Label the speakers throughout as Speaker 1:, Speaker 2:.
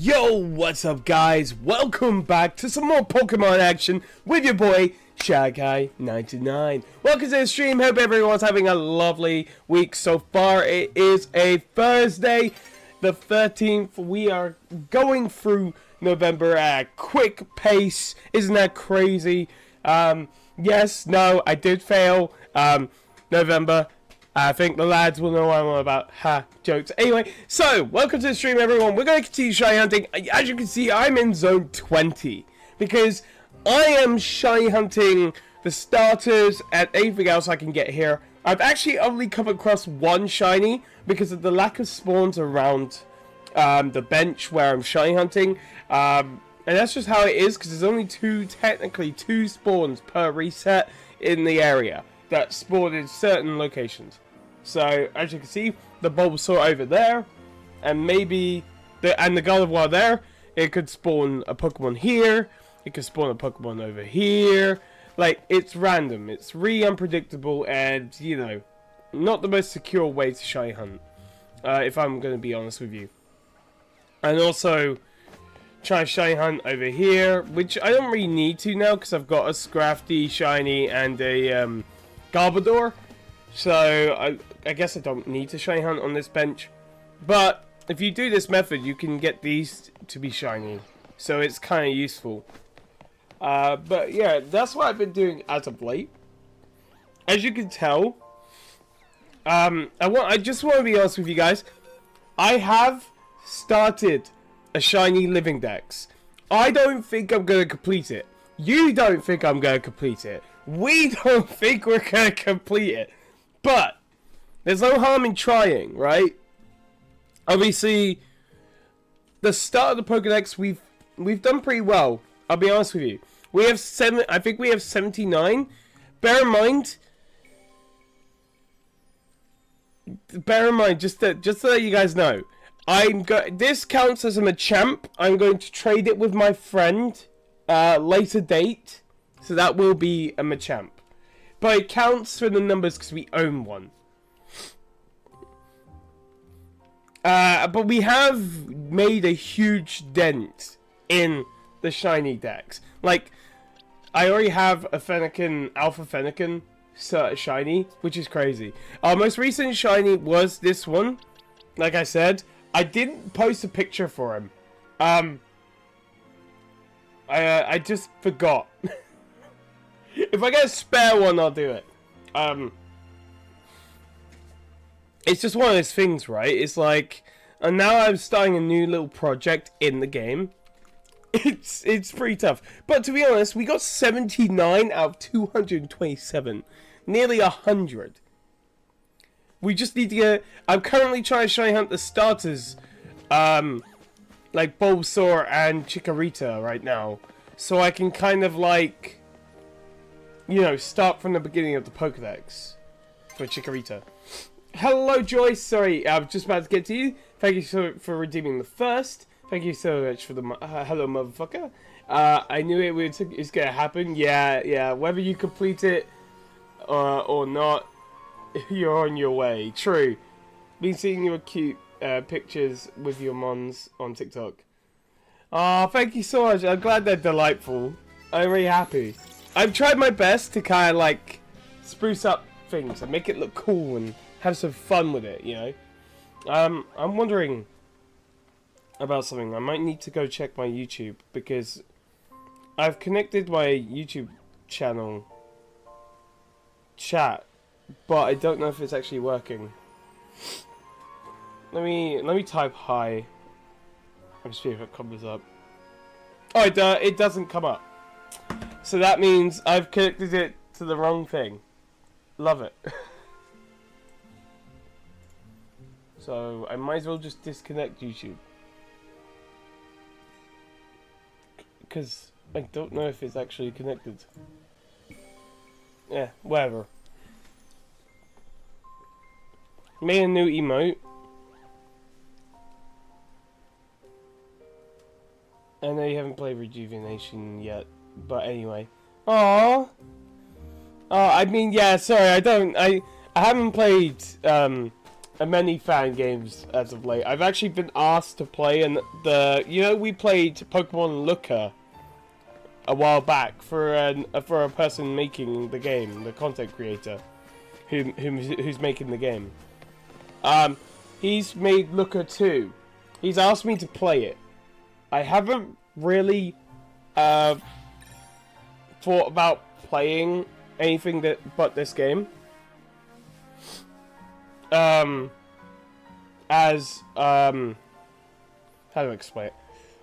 Speaker 1: Yo, what's up guys? Welcome back to some more Pokemon action with your boy, Shy99. Welcome to the stream. Hope everyone's having a lovely week so far. It is a Thursday, the 13th. We are going through November at a quick pace. Isn't that crazy? Yes, no, I did fail. November. I think the lads will know what I'm on about. Ha, jokes. Anyway, so, welcome to the stream, everyone. We're going to continue shiny hunting. As you can see, I'm in zone 20. Because I am shiny hunting the starters and anything else I can get here. I've actually only come across one shiny because of the lack of spawns around the bench where I'm shiny hunting. And that's just how it is, because there's only technically two spawns per reset in the area that spawn in certain locations. So, as you can see, the Bulbasaur over there, and maybe the Gardevoir there, it could spawn a Pokemon here, it could spawn a Pokemon over here. Like, it's random, it's really unpredictable, and, you know, not the most secure way to shiny hunt, if I'm going to be honest with you. And also, try to shiny hunt over here, which I don't really need to now, because I've got a Scrafty shiny and a Garbodor. So, I guess I don't need to shiny hunt on this bench. But, if you do this method, you can get these to be shiny. So, it's kind of useful. But, yeah, that's what I've been doing as of late. As you can tell, I just want to be honest with you guys. I have started a shiny living dex. I don't think I'm going to complete it. You don't think I'm going to complete it. We don't think we're going to complete it. But there's no harm in trying, right? Obviously, the start of the Pokédex, we've done pretty well. I'll be honest with you. We have I think we have 79. Bear in mind, just to let you guys know, this counts as a Machamp. I'm going to trade it with my friend, later date, so that will be a Machamp. But it counts for the numbers because we own one. But we have made a huge dent in the shiny decks. Like, I already have a Fennekin, Alpha Fennekin shiny, which is crazy. Our most recent shiny was this one. Like I said, I didn't post a picture for him. I just forgot. If I get a spare one, I'll do it. It's just one of those things, right? It's like, and now I'm starting a new little project in the game. It's pretty tough. But to be honest, we got 79 out of 227. Nearly 100. We just need to get... I'm currently trying to shiny hunt the starters. Like Bulbasaur and Chikorita right now. So I can kind of like... you know, start from the beginning of the Pokédex for Chikorita. Hello, Joyce. Sorry, I was just about to get to you. Thank you for redeeming the first. Thank you so much for the hello, motherfucker. I knew it was gonna happen. Yeah. Whether you complete it or not, you're on your way. True. Been seeing your cute pictures with your mons on TikTok. Oh, thank you so much. I'm glad they're delightful. I'm really happy. I've tried my best to kind of like spruce up things and make it look cool and have some fun with it, you know. I'm wondering about something. I might need to go check my YouTube because I've connected my YouTube channel chat, but I don't know if it's actually working. Let me type hi. Let's see if it comes up. Oh, it doesn't come up. So that means I've connected it to the wrong thing. Love it. So I might as well just disconnect YouTube. Because I don't know if it's actually connected. Yeah, whatever. Made a new emote. I know you haven't played Rejuvenation yet. But anyway. Aww. Oh, I mean, yeah, sorry, I haven't played many fan games as of late. I've actually been asked to play, and we played Pokemon Looker a while back for a person making the game, the content creator, who's making the game. He's made Looker 2. He's asked me to play it. I haven't really thought about playing anything but this game. How do I explain it?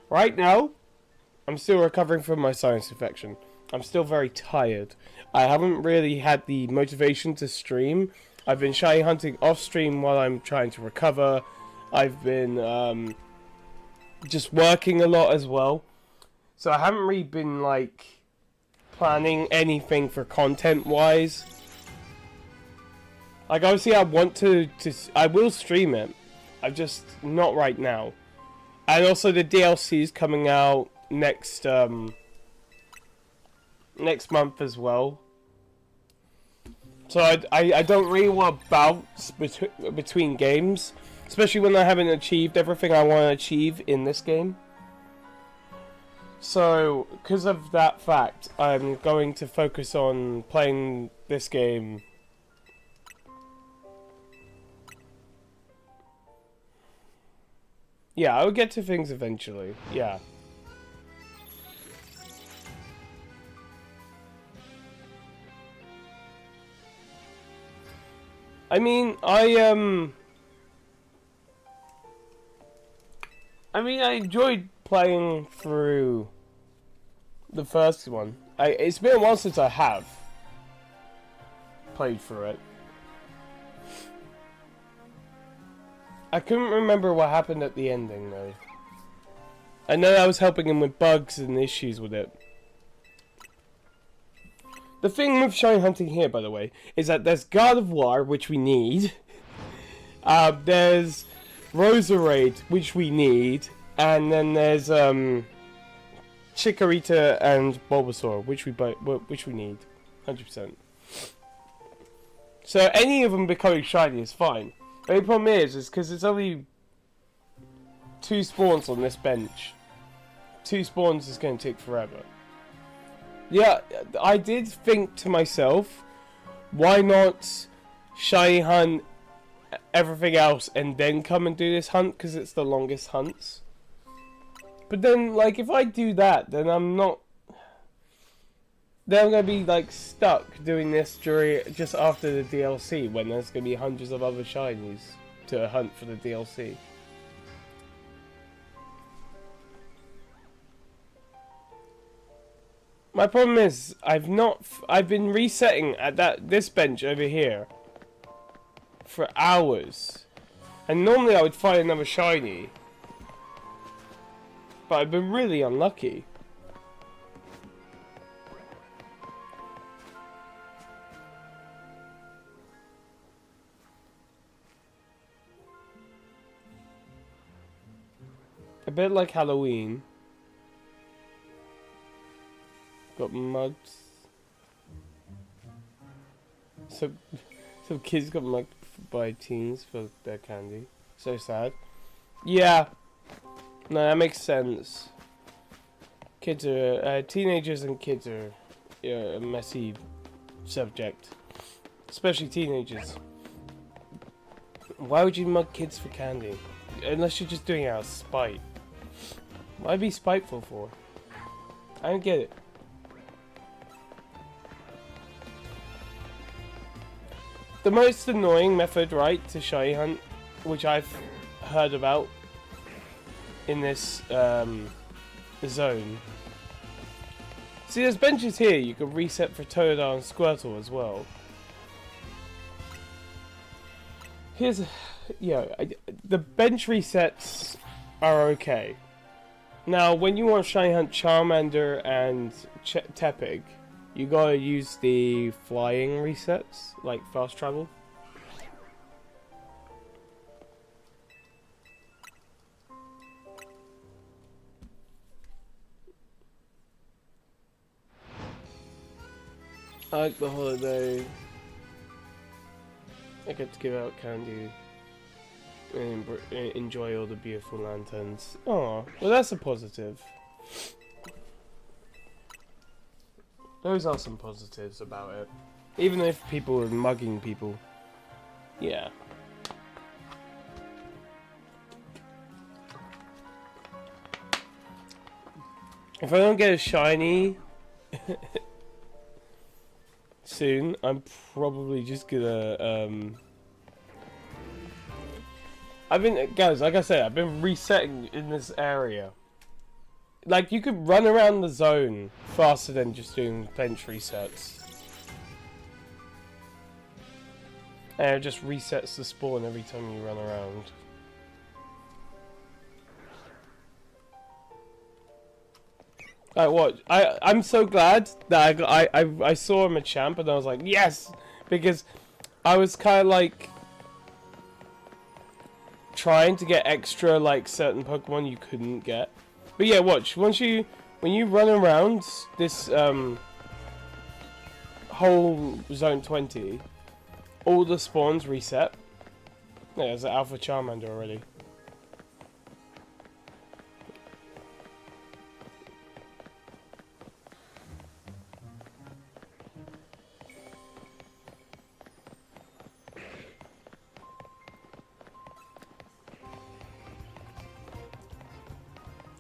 Speaker 1: Right now, I'm still recovering from my sinus infection. I'm still very tired. I haven't really had the motivation to stream. I've been shiny hunting off stream while I'm trying to recover. I've been just working a lot as well. So I haven't really been like planning anything for content wise. Like obviously I want to I will stream it. I'm just not right now. And also the DLC is coming out next month as well. So I don't really want to bounce between games, especially when I haven't achieved everything I want to achieve in this game. So because of that fact, I'm going to focus on playing this game. Yeah, I'll get to things eventually. Yeah. I mean, I enjoyed playing through the first one. It's been a while since I have played through it. I couldn't remember what happened at the ending, though. I know I was helping him with bugs and issues with it. The thing with shiny hunting here, by the way, is that there's God of War, which we need. There's Roserade, which we need. And then there's Chikorita and Bulbasaur, which we need. 100%. So any of them becoming shiny is fine. The only problem is because there's only 2 spawns on this bench. 2 spawns is going to take forever. Yeah, I did think to myself, why not shiny hunt everything else and then come and do this hunt because it's the longest hunts. But then, like, if I do that, then I'm not. Then I'm gonna be like stuck doing this just after the DLC when there's gonna be hundreds of other shinies to hunt for the DLC. My problem is I've been resetting at this bench over here for hours, and normally I would find another shiny, but I've been really unlucky. A bit like Halloween. Got mugged. Some kids got mugged by teens for their candy. So sad. Yeah. No, that makes sense. Kids are teenagers and kids are a messy subject, especially teenagers. Why would you mug kids for candy? Unless you're just doing it out of spite. Why be spiteful for? I don't get it. The most annoying method, right, to shiny hunt, which I've heard about in this zone. See, there's benches here you can reset for Totodile and Squirtle as well. The bench resets are okay. Now, when you want to shiny hunt Charmander and Tepig, you gotta use the flying resets, like fast travel. I like the holiday. I get to give out candy. and enjoy all the beautiful lanterns. Oh, well, that's a positive. Those are some positives about it. Even if people are mugging people. Yeah. If I don't get a shiny soon, I'm probably just gonna guys, like I said, I've been resetting in this area. Like, you could run around the zone faster than just doing bench resets. And it just resets the spawn every time you run around. Like, what? I'm so glad that I saw him a champ and I was like, yes! Because I was kind of like trying to get extra, like, certain Pokemon you couldn't get. But yeah, watch. When you run around this whole Zone 20, all the spawns reset. Yeah, there's an Alpha Charmander already.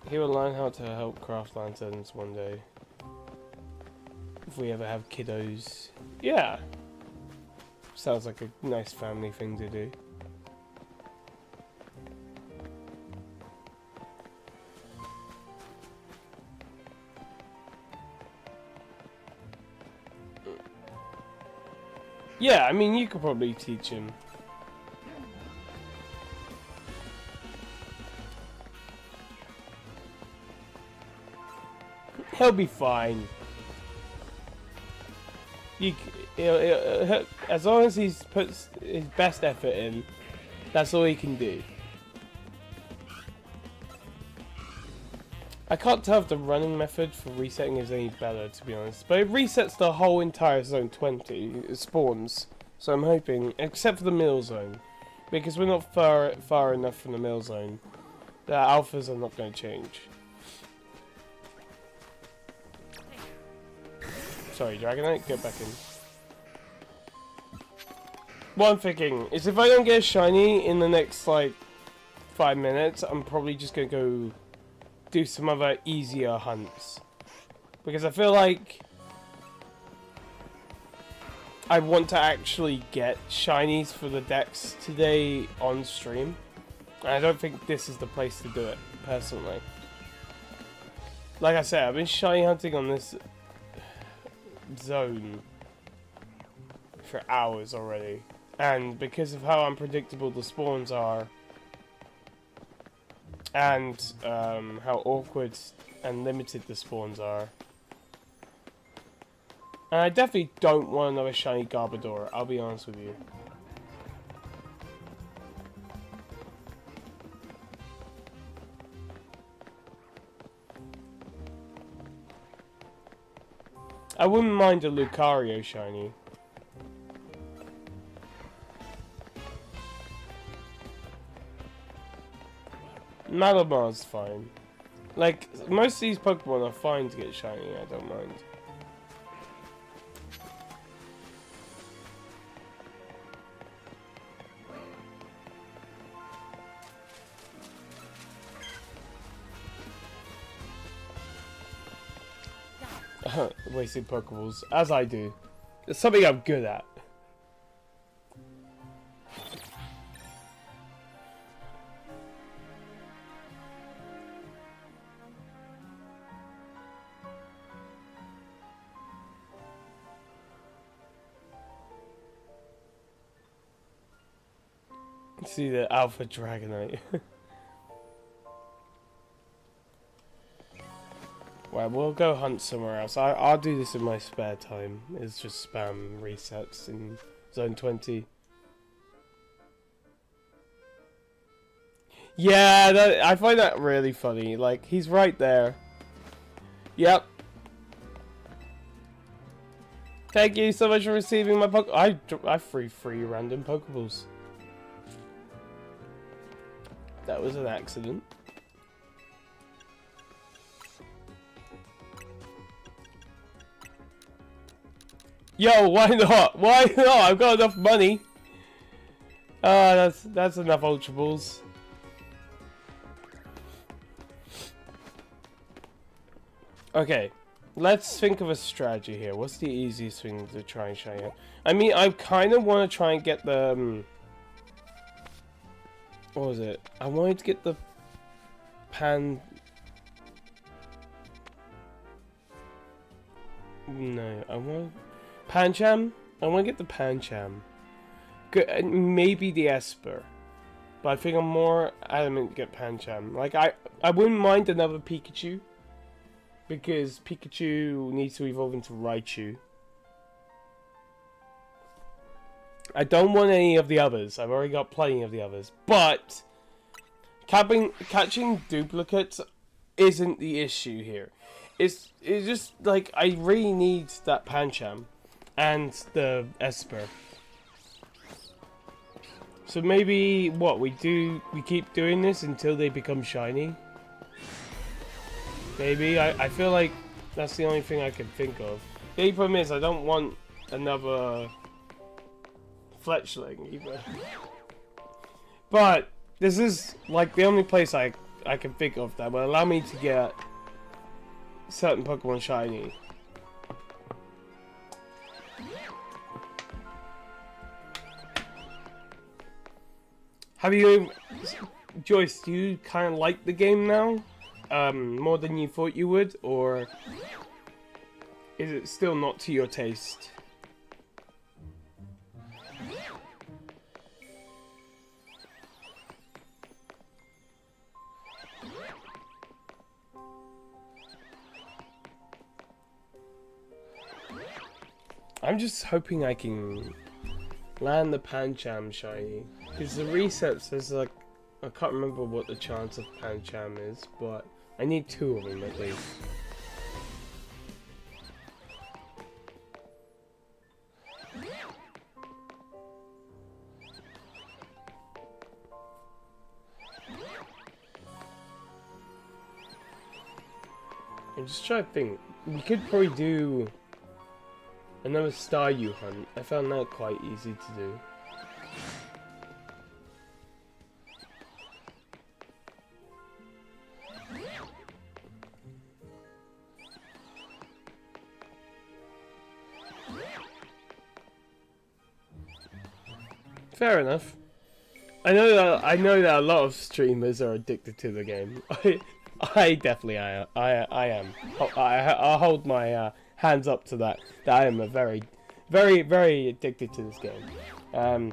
Speaker 1: He will learn how to help craft lanterns one day. If we ever have kiddos. Yeah. Sounds like a nice family thing to do. Yeah, I mean, you could probably teach him. He'll be fine. As long as he puts his best effort in, that's all he can do. I can't tell if the running method for resetting is any better, to be honest. But it resets the whole entire Zone 20. It spawns. So I'm hoping, except for the middle zone. Because we're not far enough from the middle zone. The alphas are not going to change. Sorry, Dragonite, get back in. What I'm thinking is if I don't get a shiny in the next, like, 5 minutes, I'm probably just going to go do some other easier hunts. Because I feel like I want to actually get shinies for the decks today on stream. And I don't think this is the place to do it, personally. Like I said, I've been shiny hunting on this zone for hours already, and because of how unpredictable the spawns are and how awkward and limited the spawns are, and I definitely don't want another shiny Garbodor, I'll be honest with you. I wouldn't mind a Lucario shiny. Malabar's fine. Like, most of these Pokemon are fine to get shiny, I don't mind. Wasting Pokeballs, as I do. It's something I'm good at. See the Alpha Dragonite. Well, we'll go hunt somewhere else. I'll do this in my spare time. It's just spam resets in Zone 20. Yeah, I find that really funny. Like, he's right there. Yep. Thank you so much for receiving my I free random Pokeballs. That was an accident. Yo, why not? Why not? I've got enough money. That's enough Ultra Balls. Okay, let's think of a strategy here. What's the easiest thing to try and shine out? I mean, I kind of want to try and get the... what was it? I wanted to get the No, I want... Pancham? I want to get the Pancham. Good, maybe the Esper. But I think I'm more adamant to get Pancham. Like, I wouldn't mind another Pikachu. Because Pikachu needs to evolve into Raichu. I don't want any of the others. I've already got plenty of the others. But catching duplicates isn't the issue here. It's just like I really need that Pancham and the Esper. So maybe what we keep doing this until they become shiny. Maybe I feel like that's the only thing I can think of. The only problem is I don't want another Fletchling either. But this is like the only place I can think of that will allow me to get certain Pokemon shiny. Have you, Joyce? Do you kind of like the game now, more than you thought you would, or is it still not to your taste? I'm just hoping I can land the Pancham shiny. Because the resets, there's like, I can't remember what the chance of Pancham is, but I need 2 of them at least. I'm just trying to think. We could probably do another Staryu hunt. I found that quite easy to do. Fair enough. I know that a lot of streamers are addicted to the game. I definitely am. I'll hold my hands up to that. That I am a very, very, very addicted to this game.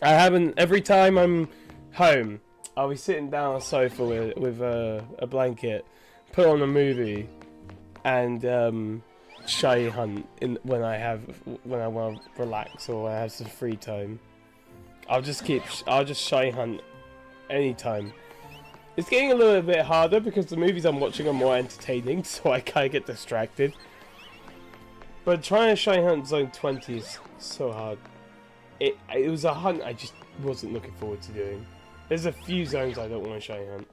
Speaker 1: I haven't. Every time I'm home, I'll be sitting down on a sofa with a blanket, put on a movie, and shiny hunt when I want to relax or I have some free time. I'll just shiny hunt anytime. It's getting a little bit harder because the movies I'm watching are more entertaining, so I kind of get distracted. But trying to shiny hunt Zone 20 is so hard. It was a hunt I just wasn't looking forward to doing. There's a few zones I don't want to shiny hunt.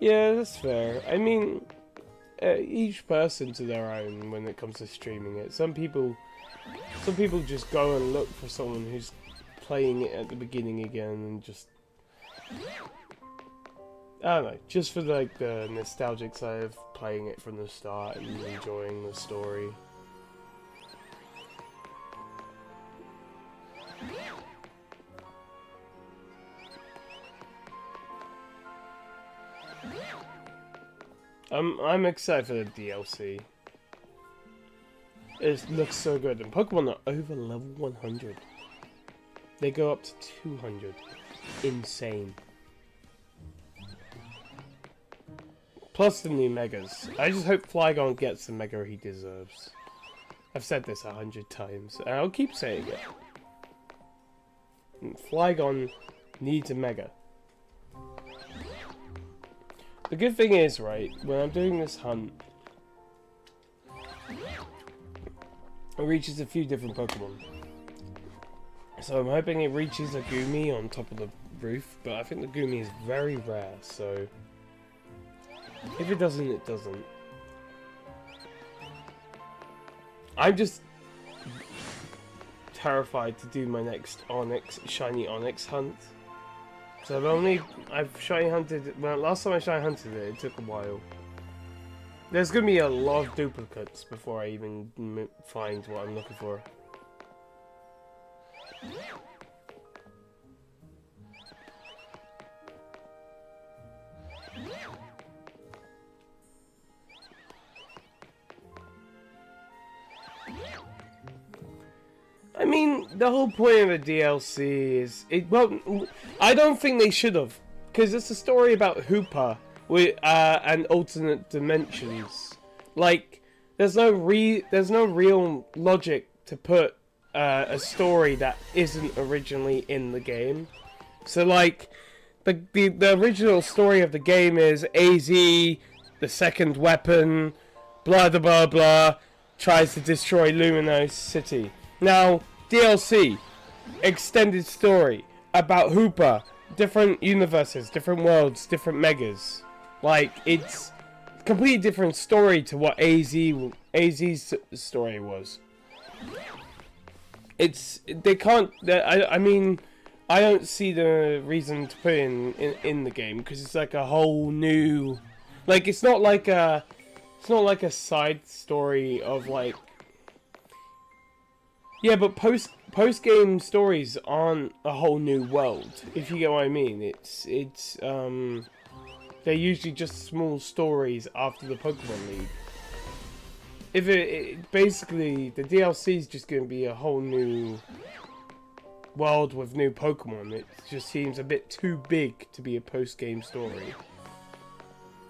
Speaker 1: Yeah, that's fair. I mean, each person to their own when it comes to streaming it. Some people just go and look for someone who's playing it at the beginning again and just, I don't know, just for like the nostalgic side of playing it from the start and enjoying the story. I'm excited for the DLC. It looks so good, and Pokemon are over level 100. They go up to 200. Insane. Plus the new Megas. I just hope Flygon gets the Mega he deserves. I've said this 100 times, and I'll keep saying it. Flygon needs a Mega. The good thing is, right, when I'm doing this hunt, It reaches a few different Pokemon. So I'm hoping it reaches a Gumi on top of the roof, but I think the Gumi is very rare, so if it doesn't, it doesn't. I'm just terrified to do my next Onyx, shiny Onyx hunt. So I've shiny hunted, well, last time I shiny hunted it, it took a while. There's gonna be a lot of duplicates before I even find what I'm looking for. I mean, the whole point of the DLC is well, I don't think they should have, because it's a story about Hoopa with and alternate dimensions. Like, there's no real logic to put a story that isn't originally in the game. So like, the original story of the game is AZ, the second weapon, blah blah blah blah, tries to destroy Luminos City. Now, DLC, extended story about Hoopa, different universes, different worlds, different megas. Like, it's a completely different story to what AZ's story was. I mean, I don't see the reason to put it in the game, because it's like a whole new, like, it's not like a side story of like, yeah, but post game stories aren't a whole new world, if you get what I mean. It's they're usually just small stories after the Pokemon League. If it basically, the DLC is just going to be a whole new world with new Pokemon. It just seems a bit too big to be a post game story.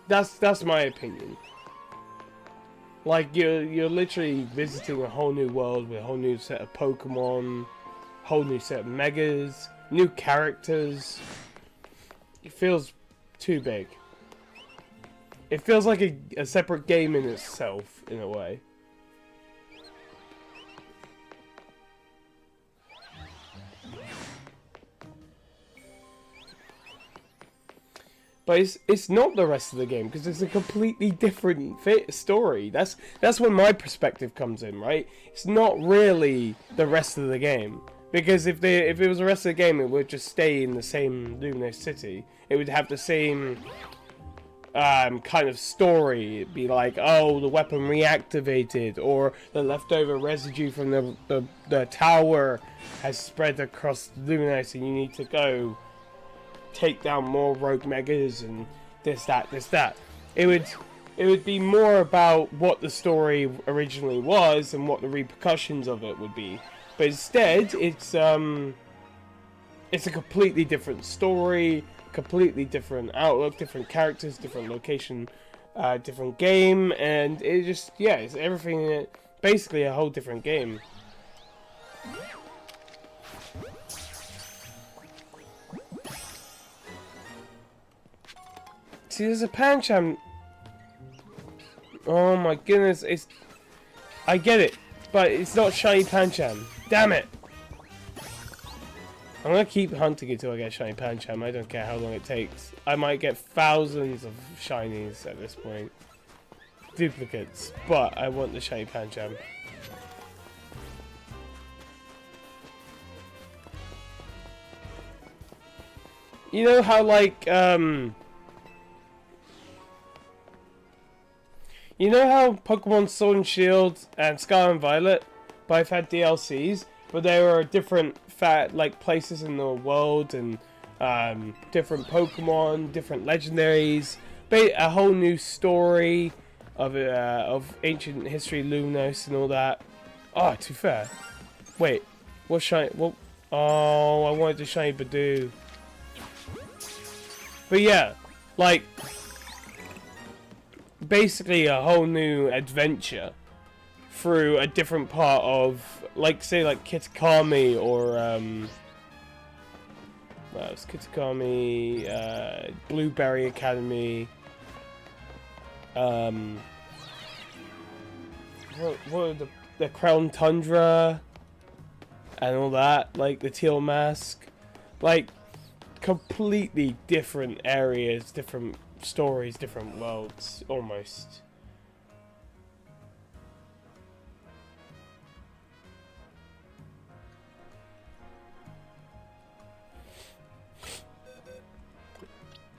Speaker 1: That's my opinion. Like, you're literally visiting a whole new world with a whole new set of Pokemon, whole new set of Megas, new characters. It feels too big. It feels like a separate game in itself, in a way. But it's not the rest of the game, because it's a completely different story. That's where my perspective comes in, right? It's not really the rest of the game, because if it was the rest of the game, it would just stay in the same Luminos City. It would have the same kind of story. It'd be like, oh, the weapon reactivated, or the leftover residue from the tower has spread across Luminos, and you need to go take down more rogue megas and this that. It would be more about what the story originally was and what the repercussions of it would be. But instead, it's a completely different story, completely different outlook, different characters, different location, different game, and it just, yeah, it's everything, basically a whole different game. See, there's a Pancham. Oh my goodness, I get it, but it's not shiny Pancham. Damn it! I'm gonna keep hunting until I get shiny Pancham. I don't care how long it takes. I might get thousands of shinies at this point. Duplicates, but I want the shiny Pancham. You know how, like, you know how Pokemon Sword and Shield and Scarlet and Violet both had DLCs, but they were different places in the world, and different Pokemon, different legendaries, a whole new story of ancient history, Luminos and all that. Oh, too fair. Wait, what shiny? What? Oh, I wanted to shiny Badoo. But yeah, like, basically a whole new adventure through a different part of, like, say, like Kitakami, or well, it's Kitakami, Blueberry Academy, what are the the Crown Tundra and all that, like the Teal Mask, like completely different areas, different stories, different worlds, almost.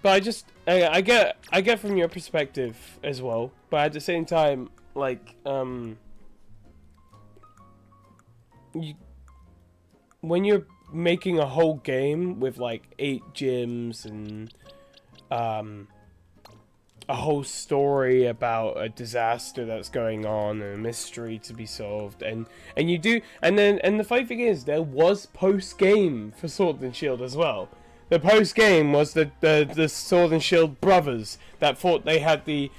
Speaker 1: But I get from your perspective as well, but at the same time, like, when you're making a whole game with like 8 gyms and a whole story about a disaster that's going on and a mystery to be solved, and the funny thing is, there was post game for Sword and Shield as well. The post game was the Sword and Shield brothers that thought they had the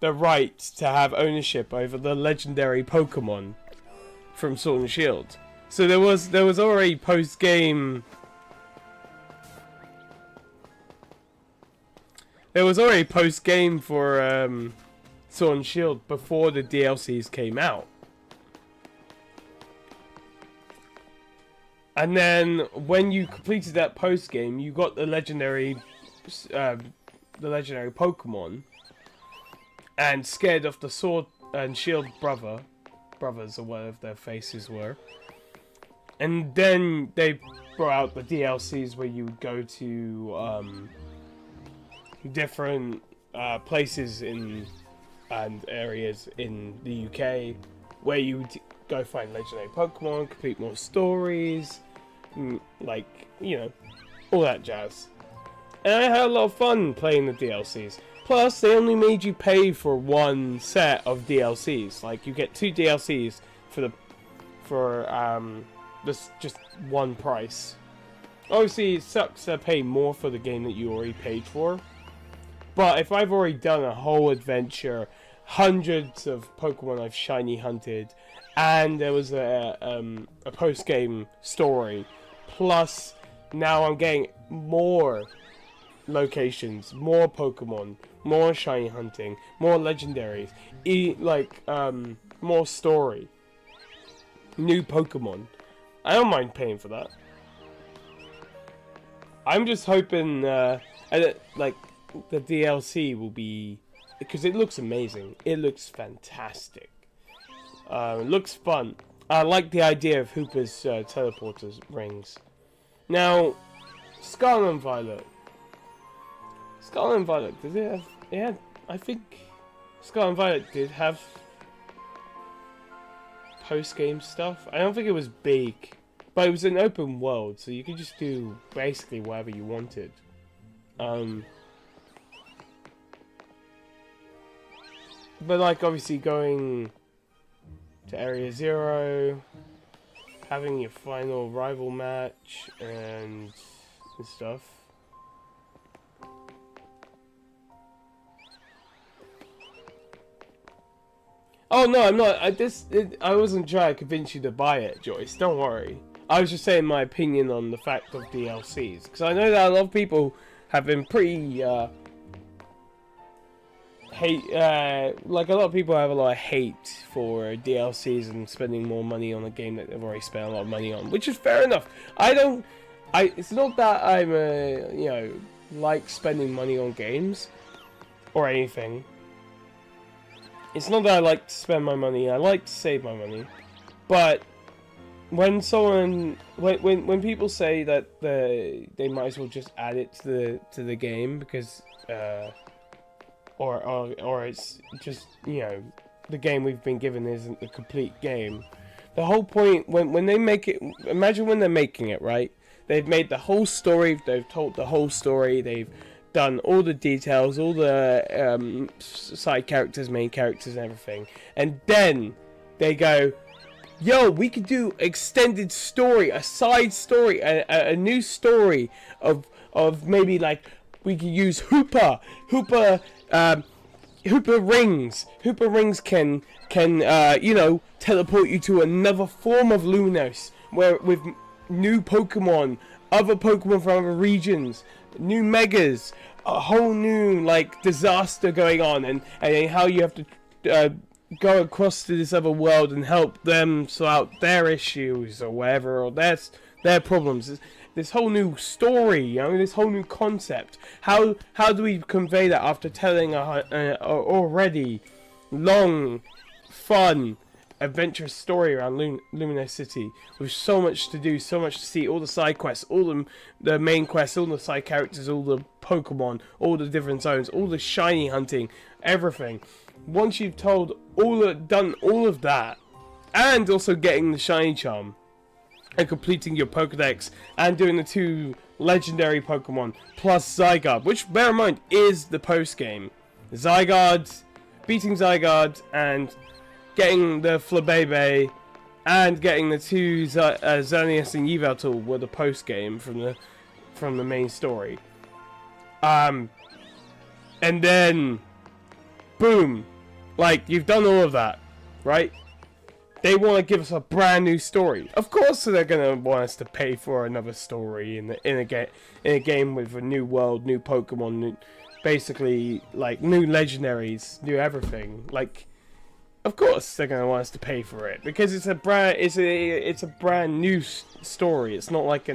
Speaker 1: right to have ownership over the legendary Pokemon from Sword and Shield. So there was already post game. There was already post game for Sword and Shield before the DLCs came out. And then when you completed that post game, you got the legendary Pokemon, and scared off the Sword and Shield brothers or whatever their faces were. And then they brought out the DLCs where you would go to different places and areas in the UK where you would go find legendary Pokemon, complete more stories, like, you know, all that jazz. And I had a lot of fun playing the DLCs. Plus, they only made you pay for one set of DLCs. Like, you get 2 DLCs for this just one price. Obviously, it sucks to pay more for the game that you already paid for. But if I've already done a whole adventure, hundreds of Pokemon I've shiny hunted, and there was a post-game story, plus now I'm getting more locations, more Pokemon, more shiny hunting, more legendaries, more story, new Pokemon. I don't mind paying for that. I'm just hoping like the DLC will be, because it looks amazing. It looks fantastic. It looks fun. I like the idea of Hooper's teleporters rings. Now, Scarlet and Violet. Scarlet and Violet, did it have... Yeah, I think Scarlet and Violet did have post-game stuff. I don't think it was big, but it was an open world, so you could just do basically whatever you wanted. But like, obviously going to Area 0, having your final rival match and stuff. Oh no, I'm not. I wasn't trying to convince you to buy it, Joyce. Don't worry. I was just saying my opinion on the fact of DLCs, because I know that a lot of people have been pretty like a lot of people have a lot of hate for DLCs and spending more money on a game that they've already spent a lot of money on, which is fair enough. It's not that I'm like spending money on games or anything. It's not that I like to spend my money. I like to save my money. But when when people say that they might as well just add it to the game because or it's just, you know, the game we've been given isn't the complete game. The whole point when they make it, imagine when they're making it, right? They've made the whole story, they've told the whole story, they've done all the details, all the side characters, main characters and everything. And then they go, yo, we could do extended story, a side story, a new story of maybe like we could use Hooper rings. Hooper rings can teleport you to another form of Luminos, where with new Pokemon, other Pokemon from other regions, new Megas, a whole new like disaster going on, and how you have to go across to this other world and help them sort out their issues or whatever, or their problems. This whole new story, you know, this whole new concept. How do we convey that after telling a already long, fun, adventurous story around Luminous City with so much to do, so much to see, all the side quests, all the main quests, all the side characters, all the Pokemon, all the different zones, all the shiny hunting, everything. Once you've done all of that, and also getting the shiny charm and completing your Pokedex and doing the 2 legendary Pokemon plus Zygarde, which, bear in mind, is the post game. Zygarde, beating Zygarde and getting the Flabébé and getting the 2 Xerneas and Yveltal were the post game from the main story. And then boom, like, you've done all of that, right? They want to give us a brand new story. Of course they're gonna want us to pay for another story in a game with a new world, new Pokemon, basically like new legendaries, new everything. Like, of course they're gonna want us to pay for it because it's a brand new story. It's not like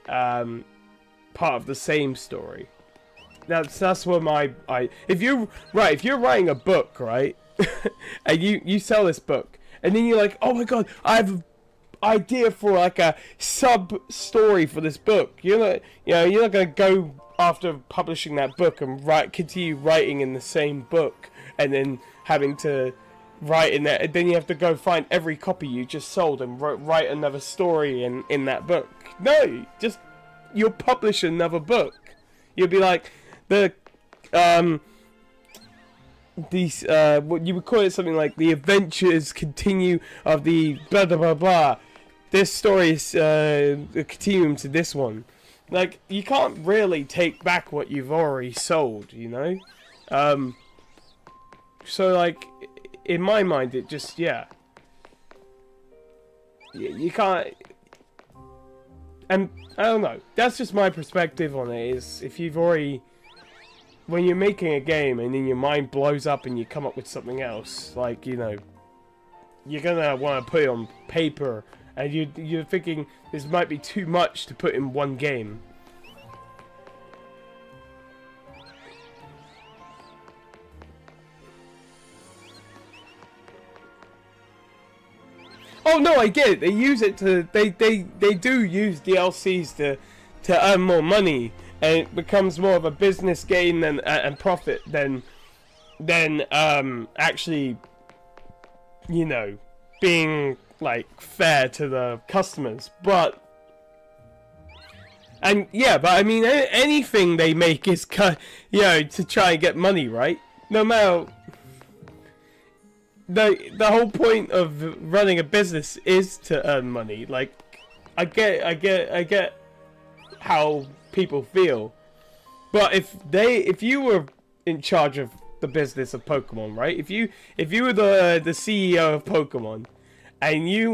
Speaker 1: part of the same story. That's what if you're writing a book, right, and you sell this book. And then you're like, oh my god, I have an idea for like a sub story for this book. You're not gonna go after publishing that book and continue writing in the same book, and then having to write in that. And then you have to go find every copy you just sold and write another story in that book. No, you'll publish another book. You'll be like what you would call it, something like the adventures continue of the blah blah blah blah. This story is a continuum to this one. Like, you can't really take back what you've already sold, you know. So like, in my mind, it just you can't. And I don't know. That's just my perspective on it. Is if you've already. When you're making a game and then your mind blows up and you come up with something else, like, you know, you're gonna want to put it on paper, and you're thinking this might be too much to put in one game. Oh no, I get it. They use it to they do use DLCs to earn more money. And it becomes more of a business gain and profit than actually, you know, being like fair to the customers. But I mean, anything they make is to try and get money, right? No matter. The whole point of running a business is to earn money. Like, I get how people feel, but if you were in charge of the business of Pokemon, right? If you were the CEO of Pokemon, and you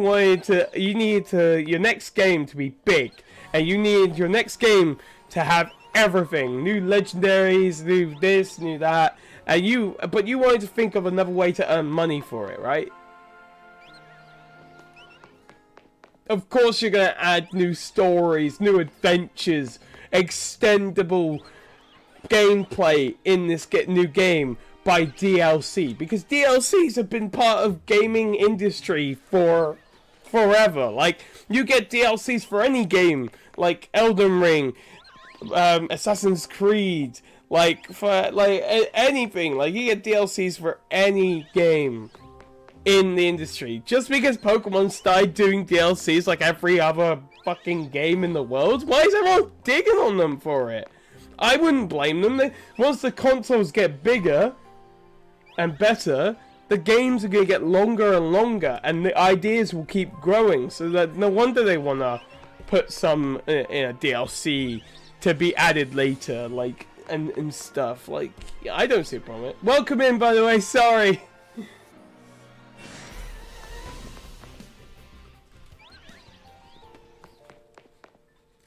Speaker 1: needed your next game to be big, and you needed your next game to have everything, new legendaries, new this, new that, but you wanted to think of another way to earn money for it, right? Of course you're gonna add new stories, new adventures, extendable gameplay in this new game by DLC, because DLCs have been part of gaming industry for forever. Like, you get DLCs for any game, like Elden Ring, Assassin's Creed, like for like anything. Like, you get DLCs for any game in the industry. Just because Pokemon started doing DLCs like every other fucking game in the world, why is everyone digging on them for it? I wouldn't blame them. Once the consoles get bigger and better, the games are going to get longer and longer, and the ideas will keep growing, so that no wonder they want to put some in a DLC to be added later, like, and stuff. Like, I don't see a problem with it. Welcome in, by the way, sorry.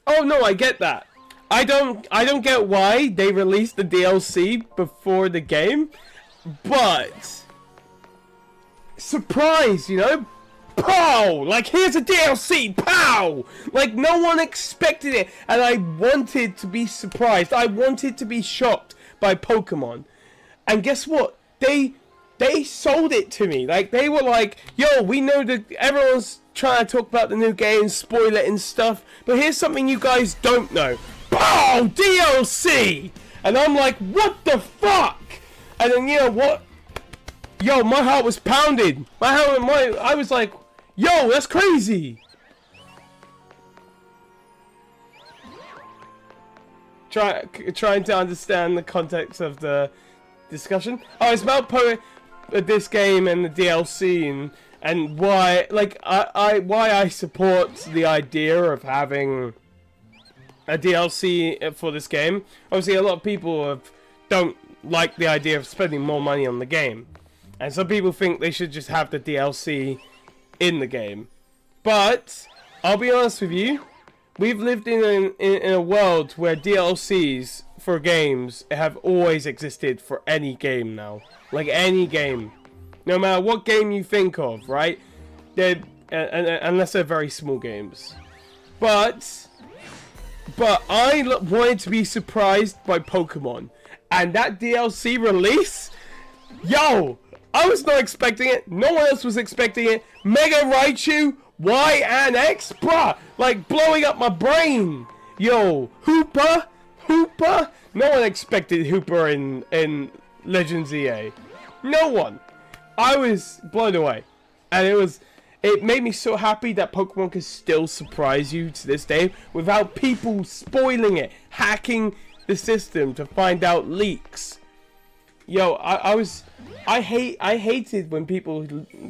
Speaker 1: Oh no, I get that. I don't get why they released the DLC before the game, but surprised, you know? Pow! Like, here's a DLC! Pow! Like, no one expected it, and I wanted to be surprised. I wanted to be shocked by Pokemon. And guess what? They sold it to me. Like, they were like, yo, we know that everyone's trying to talk about the new game, spoil it and stuff, but here's something you guys don't know. Pow! DLC! And I'm like, what the fuck? And then, you know what? Yo, my heart was pounded. I was like, yo, that's crazy. Trying to understand the context of the discussion. Oh, it's about this game and the DLC and why, like, why I support the idea of having a DLC for this game. Obviously, a lot of people don't like the idea of spending more money on the game, and some people think they should just have the DLC in the game. But I'll be honest with you, we've lived in a world where DLCs for games have always existed for any game now. Like, any game, no matter what game you think of, right? Unless they're very small games. But I wanted to be surprised by Pokemon, and that DLC release, yo, I was not expecting it. No one else was expecting it. Mega Raichu, Y and X, bruh, like blowing up my brain. Yo, Hooper. No one expected Hooper in Legend ZA. No one. I was blown away, and it made me so happy that Pokemon can still surprise you to this day without people spoiling it, hacking the system to find out leaks. Yo, I hated when people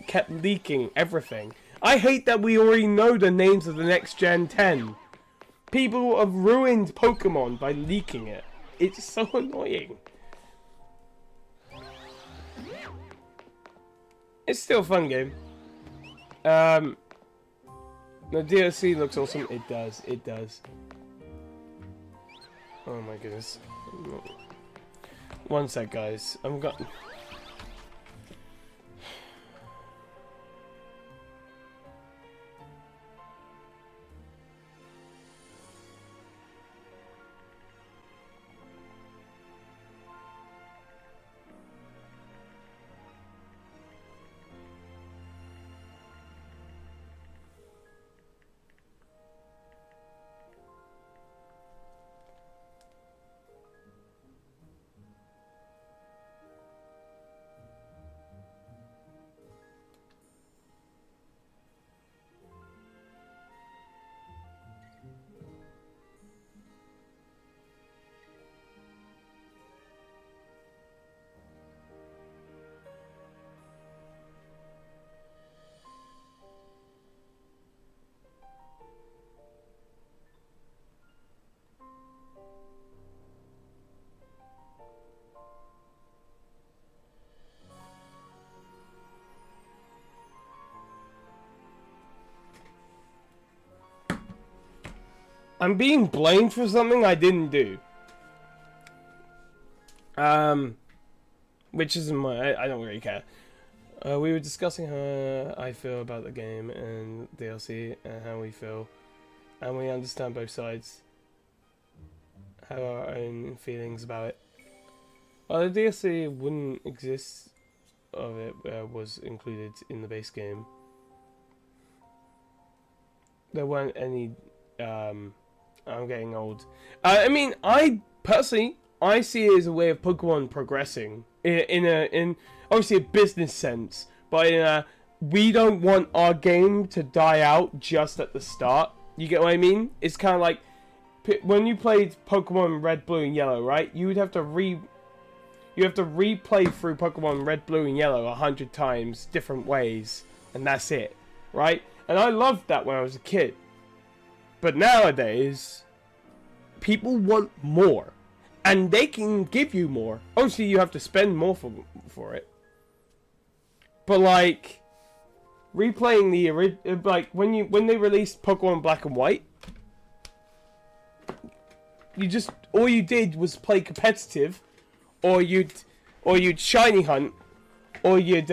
Speaker 1: kept leaking everything. I hate that we already know the names of the next Gen 10. People have ruined Pokemon by leaking it. It's so annoying. It's still a fun game. The DLC looks awesome. It does. Oh my goodness. One sec, guys. I'm being blamed for something I didn't do. Which isn't I don't really care. We were discussing how I feel about the game and DLC and how we feel. And we understand both sides. Have our own feelings about it. The DLC wouldn't exist of it was included in the base game. There weren't any I'm getting old. I mean, I personally see it as a way of Pokemon progressing in obviously a business sense, but in a we don't want our game to die out just at the start. You get what I mean? It's kind of like when you played Pokemon Red, Blue, and Yellow, right? You have to replay through Pokemon Red, Blue, and Yellow 100 times, different ways, and that's it, right? And I loved that when I was a kid. But nowadays, people want more, and they can give you more. Obviously, you have to spend more for it. But like replaying the original, like when they released Pokemon Black and White, all you did was play competitive, or you'd shiny hunt, or you'd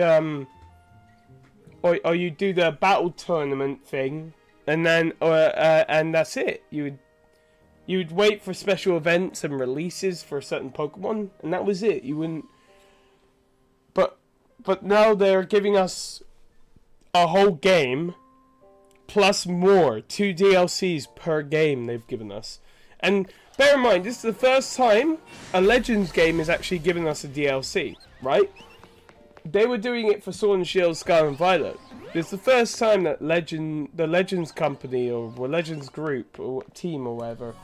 Speaker 1: or you do the battle tournament thing, and then and that's it. You'd wait for special events and releases for certain Pokemon, and that was it. You wouldn't. But now they're giving us a whole game, plus more 2 DLCs per game they've given us. And bear in mind, this is the first time a Legends game is actually giving us a DLC, right? They were doing it for Sword and Shield, Scarlet and Violet. It's the first time that the Legends company or Legends group or team or whatever.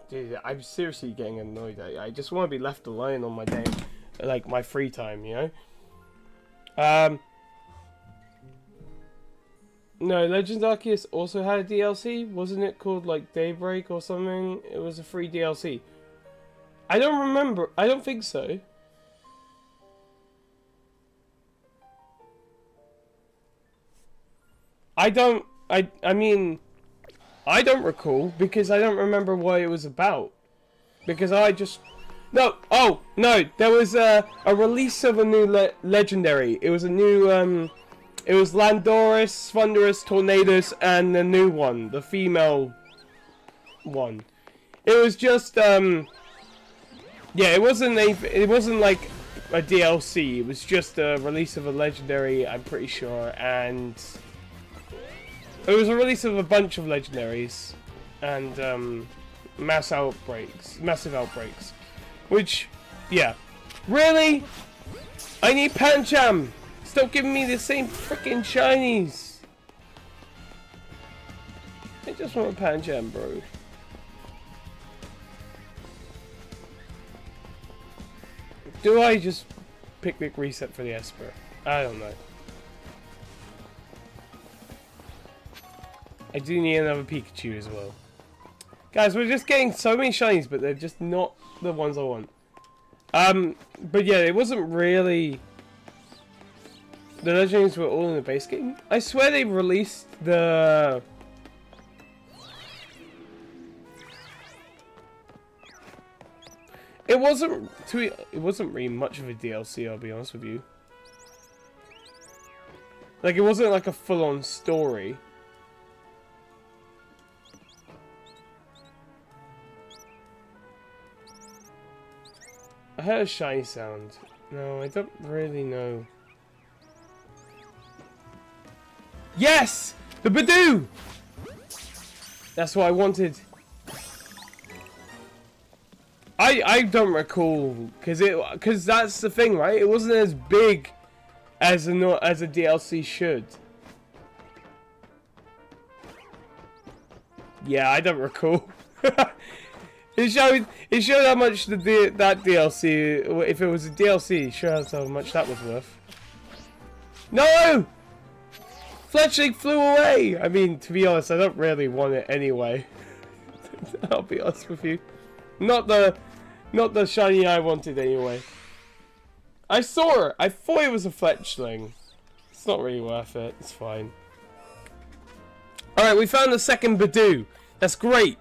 Speaker 1: Dude, I'm seriously getting annoyed. I just want to be left alone on my day, like my free time, you know? No, Legends Arceus also had a DLC. Wasn't it called like Daybreak or something? It was a free DLC. I don't remember. I don't think so. I mean, I don't recall because I don't remember what it was about. Because I just... No! Oh! No! There was a release of a new legendary. It was a new... It was Landorus, Thunderous, Tornadus, and the new one. The female one. It was just... Yeah, it wasn't like a DLC. It was just a release of a legendary, I'm pretty sure. And... It was a release of a bunch of legendaries, and massive outbreaks, which, yeah, really, I need Pancham. Stop giving me the same freaking shinies. I just want a Pancham, bro. Do I just picnic reset for the Esper? I don't know. I do need another Pikachu as well. Guys, we're just getting so many shinies, but they're just not the ones I want. But yeah, it wasn't really... The Legendaries were all in the base game. I swear they released the... It wasn't really much of a DLC, I'll be honest with you. Like, it wasn't like a full-on story. I heard a shiny sound. No, I don't really know. Yes! The Badoo! That's what I wanted. I don't recall, because that's the thing, right? It wasn't as big as a DLC should. Yeah, I don't recall. It showed how much that DLC, if it was a DLC, it showed how much that was worth. No! Fletchling flew away! I mean, to be honest, I don't really want it anyway. I'll be honest with you. Not the shiny I wanted anyway. I saw it! I thought it was a Fletchling. It's not really worth it. It's fine. Alright, we found the second Badoo. That's great.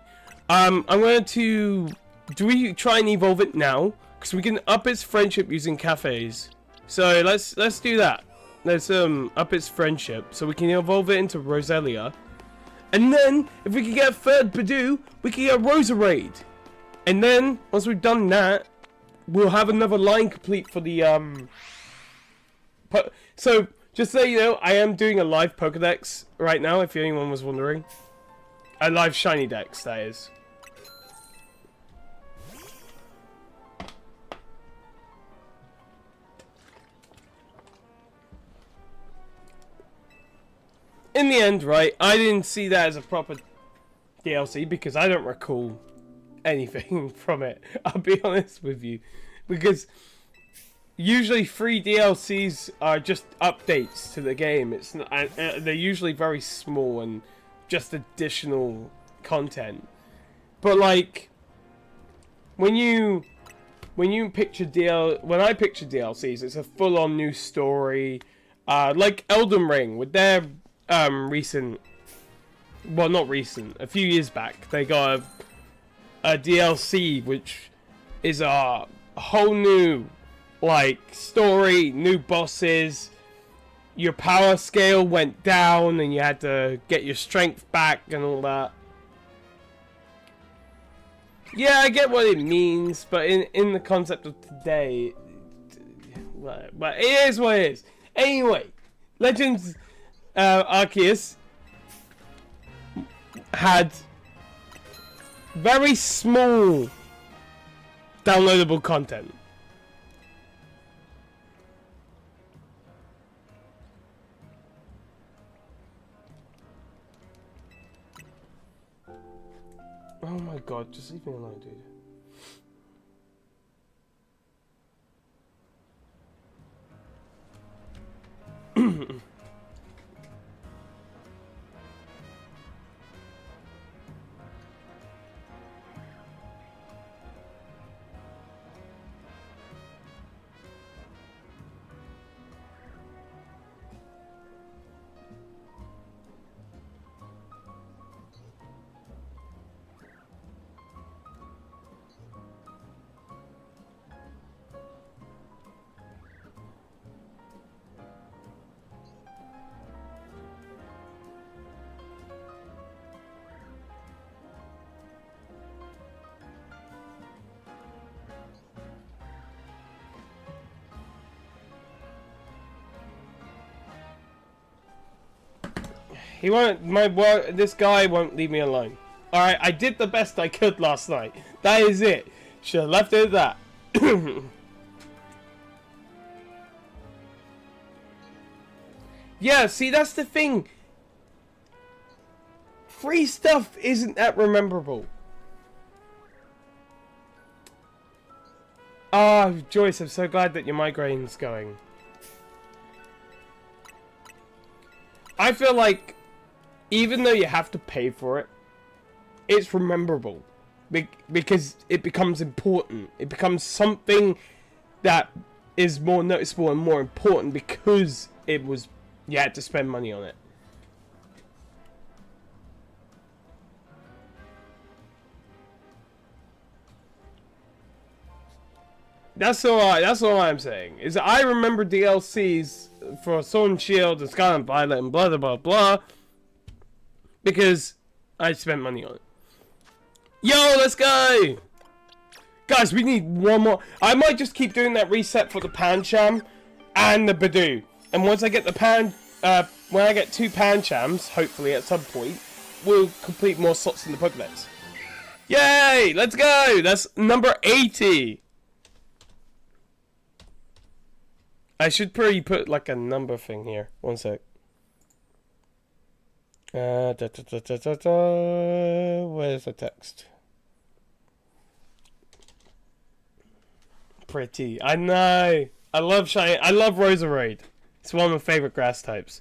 Speaker 1: I'm going to do we try and evolve it now? Because we can up its friendship using cafes. So let's do that. Let's up its friendship so we can evolve it into Roselia. And then if we can get a third Badoo, we can get a Roserade. And then once we've done that, we'll have another line complete for the so just so you know, I am doing a live Pokedex right now, if anyone was wondering. A live shiny dex, that is. In the end, right, I didn't see that as a proper DLC because I don't recall anything from it. I'll be honest with you. Because usually free DLCs are just updates to the game. It's not, they're usually very small and just additional content. But like when I picture DLCs, it's a full-on new story. Like Elden Ring with their recent, well, not recent, a few years back, they got a DLC which is a whole new like story, new bosses, your power scale went down and you had to get your strength back and all that. Yeah, I get what it means, but in the concept of today, but it is what it is. Anyway, Legends Arceus had very small downloadable content. Oh my god, just leave me alone, dude. He won't. This guy won't leave me alone. All right, I did the best I could last night. That is it. Should have left it at that. Yeah, see, that's the thing. Free stuff isn't that rememberable. Oh, Joyce, I'm so glad that your migraine's going. I feel like even though you have to pay for it, it's rememberable. Because it becomes important. It becomes something that is more noticeable and more important because it was, you had to spend money on it. That's all I'm saying. Is I remember DLCs for Sword and Shield and Scarlet Violet and blah blah blah blah because I spent money on it. Yo, let's go! Guys, we need one more. I might just keep doing that reset for the Pancham and the Badoo. And once I get the when I get 2 Panchams, hopefully at some point, we'll complete more slots in the Pokédex. Yay! Let's go! That's number 80. I should probably put like a number thing here. One sec. Where's the text? Pretty. I know. I love shiny. I love Roserade. It's one of my favorite grass types.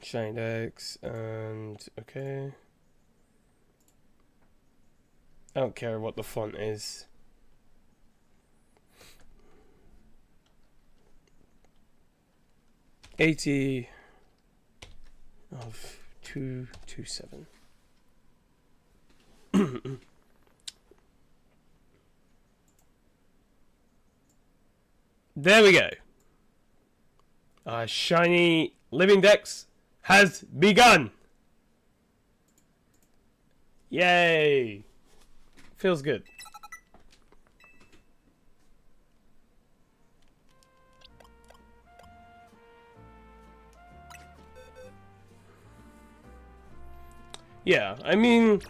Speaker 1: Shiny Dex and okay. I don't care what the font is. $80. of 227. There we go. Shiny Living Dex has begun. Yay. Feels good. Yeah, I mean,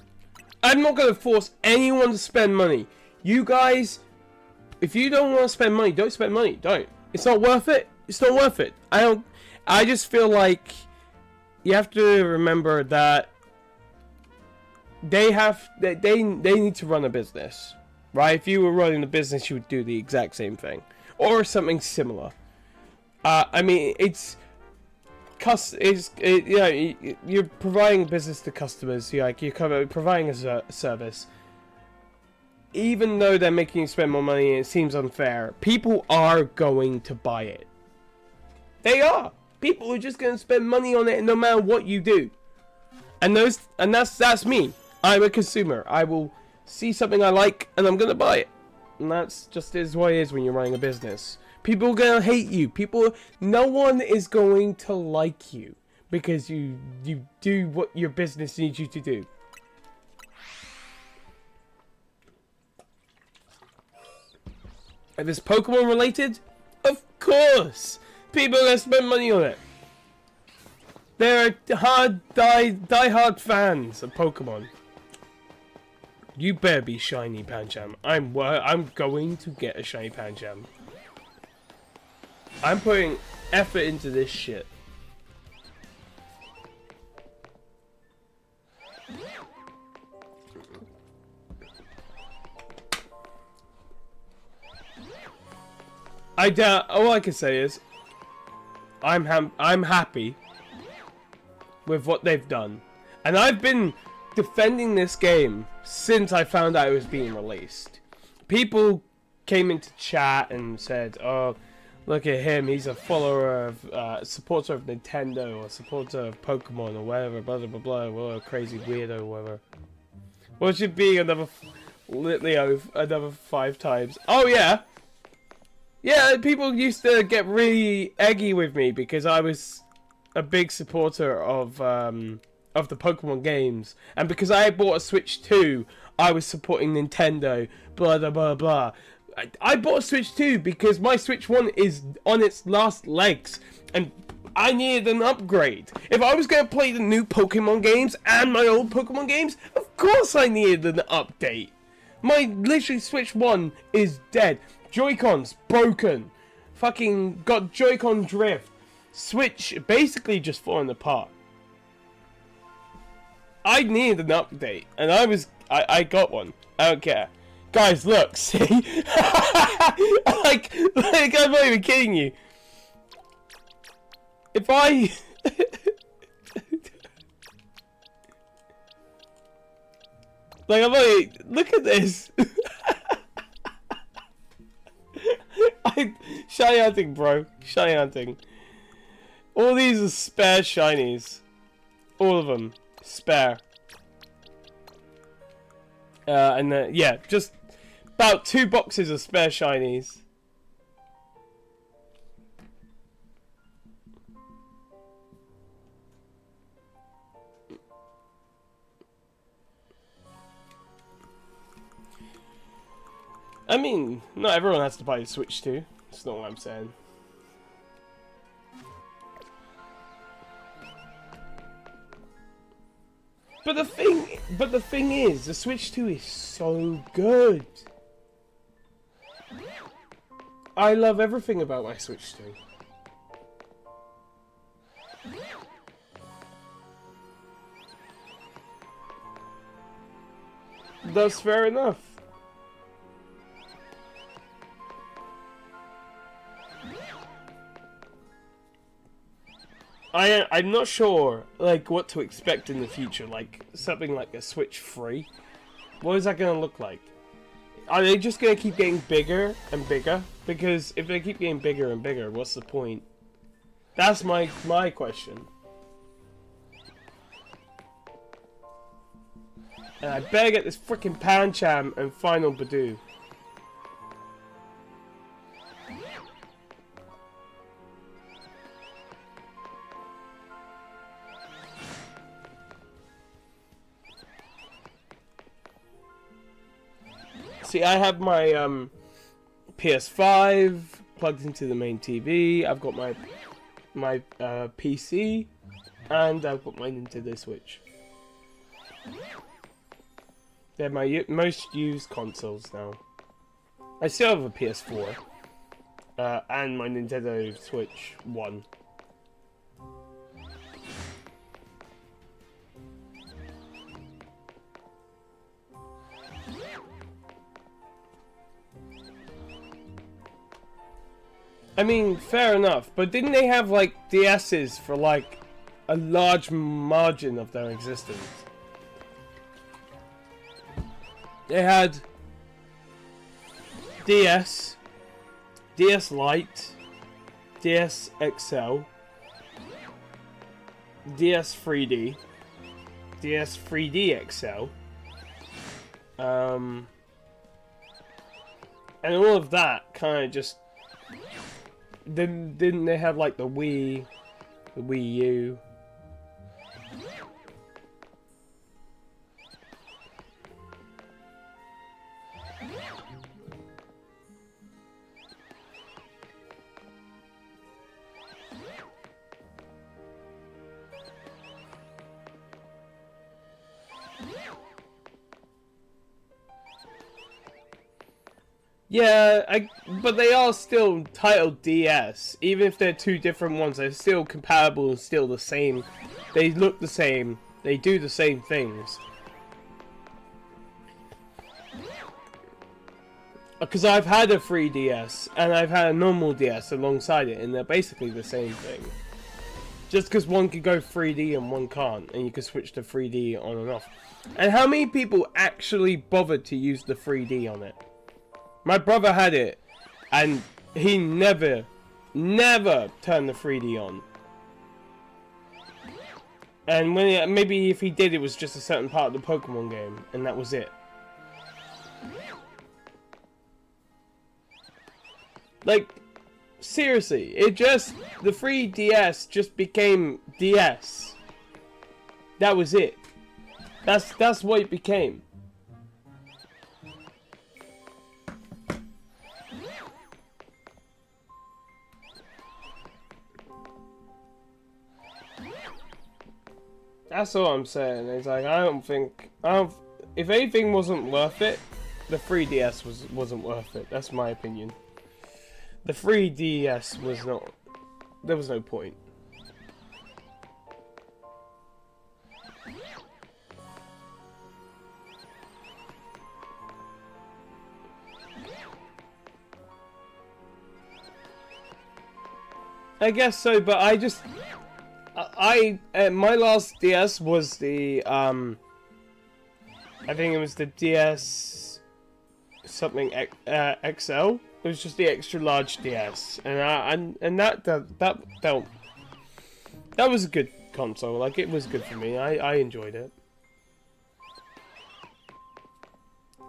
Speaker 1: I'm not going to force anyone to spend money. You guys, if you don't want to spend money, don't spend money. Don't. It's not worth it. It's not worth it. I just feel like you have to remember that they need to run a business, right? If you were running a business, you would do the exact same thing or something similar. I mean, you're providing business to customers. You're providing a service. Even though they're making you spend more money and it seems unfair, people are going to buy it. They are. People are just going to spend money on it no matter what you do. And that's me. I'm a consumer. I will see something I like and I'm going to buy it. And that's just is what it is when you're running a business. People are going to hate you. No one is going to like you because you do what your business needs you to do. If it's Pokemon related, of course, people are going to spend money on it. They're die-hard fans of Pokemon. You better be shiny Pancham. I'm going to get a shiny Pancham. I'm putting effort into this shit. All I can say is, I'm happy with what they've done, and I've been defending this game since I found out it was being released. People came into chat and said, "Oh, look at him. He's a follower of, supporter of Nintendo or supporter of Pokemon or whatever, blah blah blah blah. What a crazy weirdo, whatever." What should be literally another 5 times? Oh yeah. Yeah, people used to get really eggy with me because I was a big supporter of the Pokemon games, and because I bought a Switch 2, I was supporting Nintendo. Blah blah blah blah. I bought a Switch 2 because my Switch 1 is on its last legs, and I needed an upgrade. If I was going to play the new Pokemon games and my old Pokemon games, of course I needed an update. My literally Switch 1 is dead. Joy-Cons broken. Fucking got Joy-Con drift. Switch basically just falling apart. I needed an update, and I got one. I don't care. Guys, look, see? like I'm not even kidding you. If I like, I'm like, look at this. Shiny hunting, bro. Shiny hunting. All these are spare shinies. All of them. Spare. And yeah, just about 2 boxes of spare shinies. I mean, not everyone has to buy the Switch 2. That's not what I'm saying. But the thing is, the Switch 2 is so good. I love everything about my Switch 2. That's fair enough. I'm not sure, like, what to expect in the future. Like, something like a Switch 3. What is that going to look like? Are they just going to keep getting bigger and bigger? Because if they keep getting bigger and bigger, what's the point? That's my question. And I better get this freaking Pancham and final Badoo. See, I have my PS5 plugged into the main TV. I've got my PC, and I've got my Nintendo Switch. They're my most used consoles now. I still have a PS4 and my Nintendo Switch 1. I mean, fair enough, but didn't they have like DS's for like a large margin of their existence? They had DS, DS Lite, DS XL, DS 3D, DS 3D XL, and all of that kind of just didn't they have like the Wii U? Yeah, but they are still titled DS. Even if they're two different ones, they're still compatible and still the same. They look the same. They do the same things. Because I've had a 3DS and I've had a normal DS alongside it, and they're basically the same thing. Just because one can go 3D and one can't, and you can switch to 3D on and off. And how many people actually bothered to use the 3D on it? My brother had it, and he never turned the 3D on. And when maybe if he did, it was just a certain part of the Pokemon game, and that was it. Like, seriously, the 3DS just became DS. That was it. That's what it became. That's all I'm saying. It's like if anything wasn't worth it, the 3DS wasn't worth it. That's my opinion. The 3DS was not. There was no point. I guess so, but my last DS was the I think it was the DS something XL. It was just the extra large DS, and that was a good console. Like, it was good for me. I enjoyed it,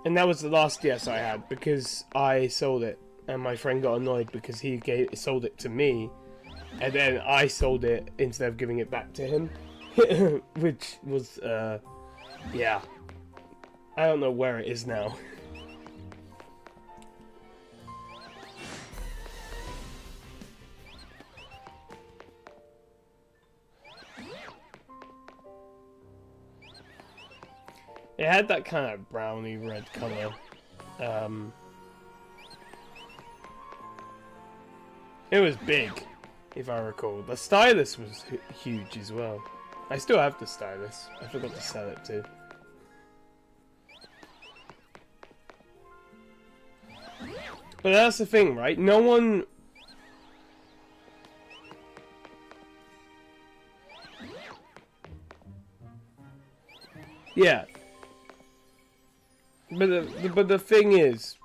Speaker 1: and that was the last DS I had because I sold it, and my friend got annoyed because he sold it to me. And then I sold it instead of giving it back to him. Which was, yeah. I don't know where it is now. It had that kind of browny red color. It was big. If I recall. The stylus was huge as well. I still have the stylus. I forgot to sell it too. But that's the thing, right? No one... Yeah. But the thing is...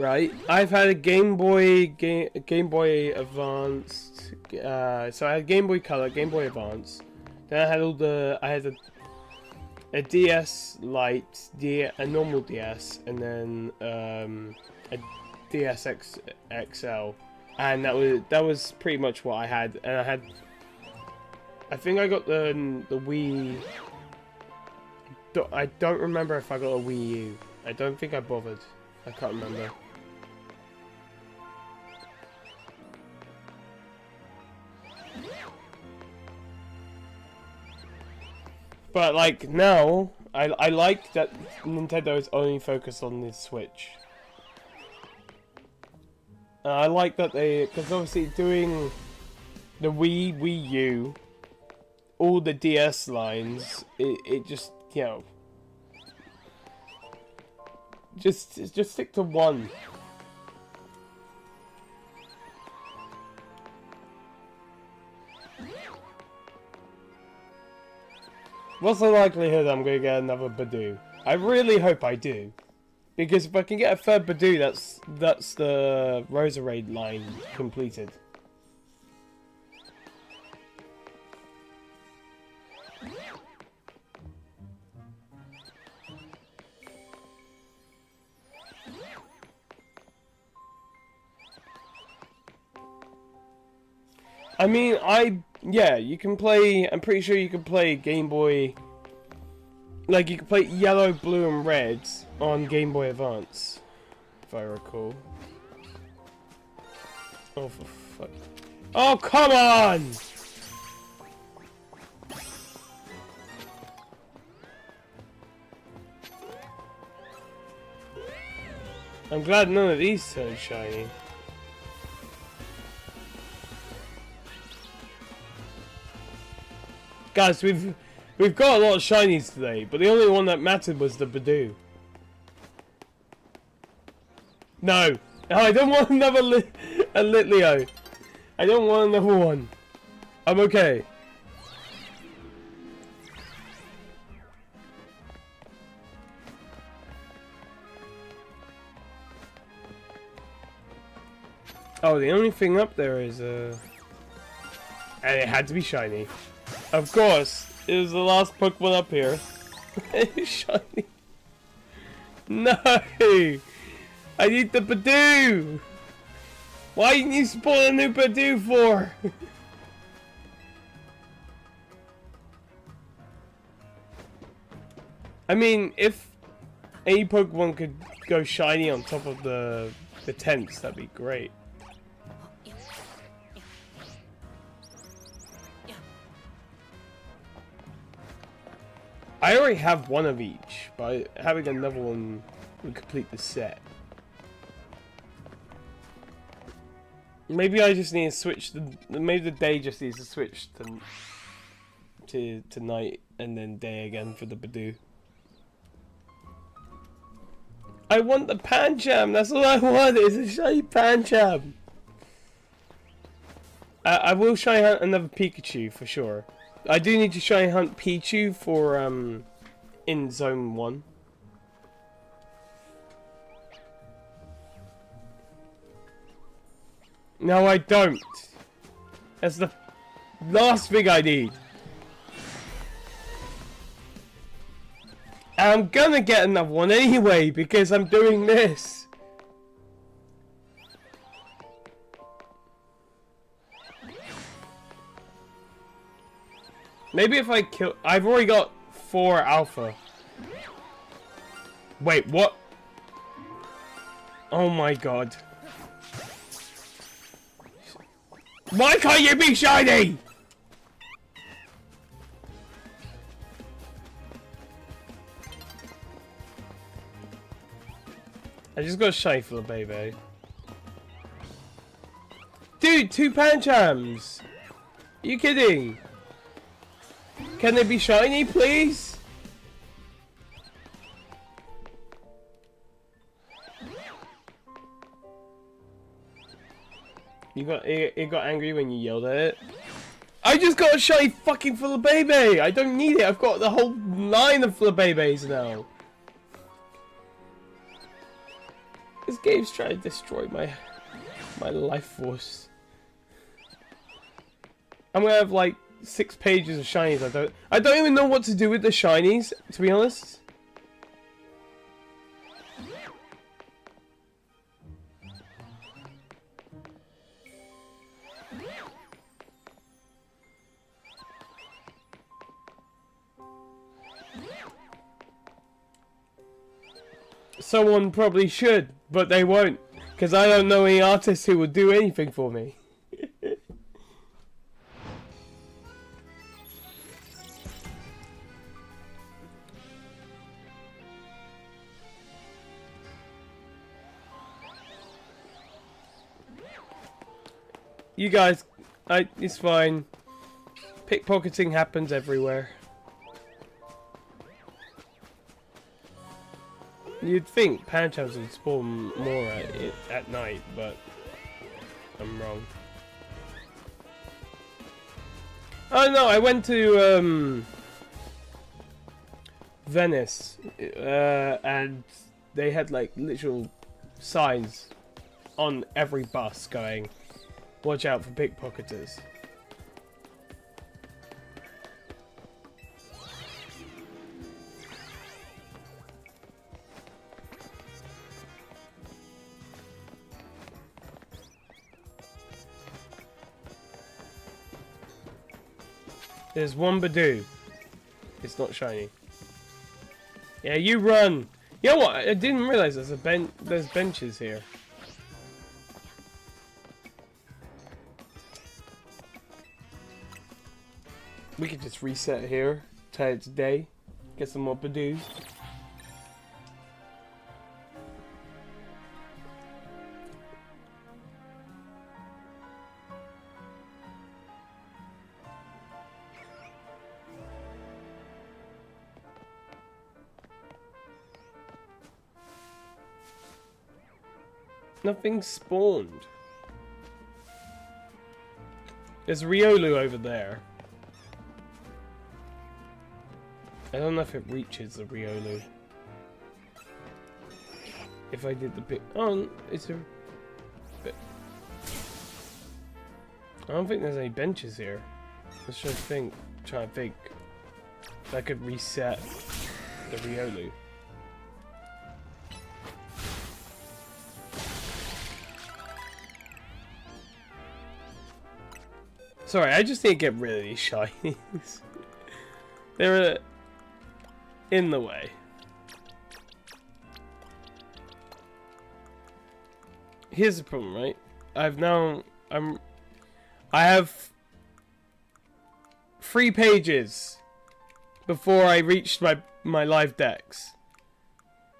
Speaker 1: right? I've had a Game Boy Advanced. So I had Game Boy Color, Game Boy Advance. Then I had a DS Lite, a normal DS, and then a DS XL, and that was pretty much what I had. And I think I got the Wii. I don't remember if I got a Wii U. I don't think I bothered. I can't remember. But like now, I like that Nintendo is only focused on the Switch. I like that because obviously doing the Wii U, all the DS lines, it just, you know, just stick to one. What's the likelihood I'm going to get another Badoo? I really hope I do. Because if I can get a third Badoo, that's the Roserade line completed. I mean, yeah, you can play, I'm pretty sure you can play Game Boy, like you can play Yellow, Blue and Red on Game Boy Advance, if I recall. Oh, for fuck. Oh, come on! I'm glad none of these turned shiny. Guys, we've got a lot of shinies today, but the only one that mattered was the Badoo. No, I don't want another a Litleo. I don't want another one. I'm okay. Oh, the only thing up there is and it had to be shiny. Of course, it was the last Pokemon up here. Shiny. No! I need the Badoo! Why didn't you spawn a new Badoo for? I mean, if any Pokemon could go shiny on top of the tents, that'd be great. I already have one of each, but having another one would complete the set. Maybe I just need to switch maybe the day just needs to switch to night and then day again for the Badoo. I want the Pancham, that's all I want, is a shiny Pancham. I will shiny hunt another Pikachu for sure. I do need to shiny hunt Pichu for in Zone 1. No, I don't. That's the last thing I need. And I'm gonna get another one anyway because I'm doing this. Maybe if I kill... I've already got 4 alpha. Wait, what? Oh my god. Why can't you be shiny? I just got a shiny for the baby. Dude, 2 Panchams! Are you kidding? Can they be shiny, please? It got angry when you yelled at it. I just got a shiny fucking Flabébé! I don't need it, I've got the whole line of Flabébés now. This game's trying to destroy my life force. I'm gonna have like 6 pages of shinies. I don't even know what to do with the shinies, to be honest. Someone probably should, but they won't, because I don't know any artists who would do anything for me. You guys, it's fine. Pickpocketing happens everywhere. You'd think Panchams would spawn more at night, but I'm wrong. Oh no, I went to Venice, and they had like literal signs on every bus going, "Watch out for pickpocketers." There's one Badoo. It's not shiny. Yeah, you run. You know what? I didn't realize there's benches here. We could just reset here, tell it's day, get some more Badoos. Nothing spawned. There's Riolu over there. I don't know if it reaches the Riolu. If I did the bit, oh, it's a bit. I don't think there's any benches here. Let's try to think. If I could reset the Riolu. Sorry, I just need to get rid of these shinies. They're in the way. Here's the problem, right? I have 3 pages before I reached my live decks.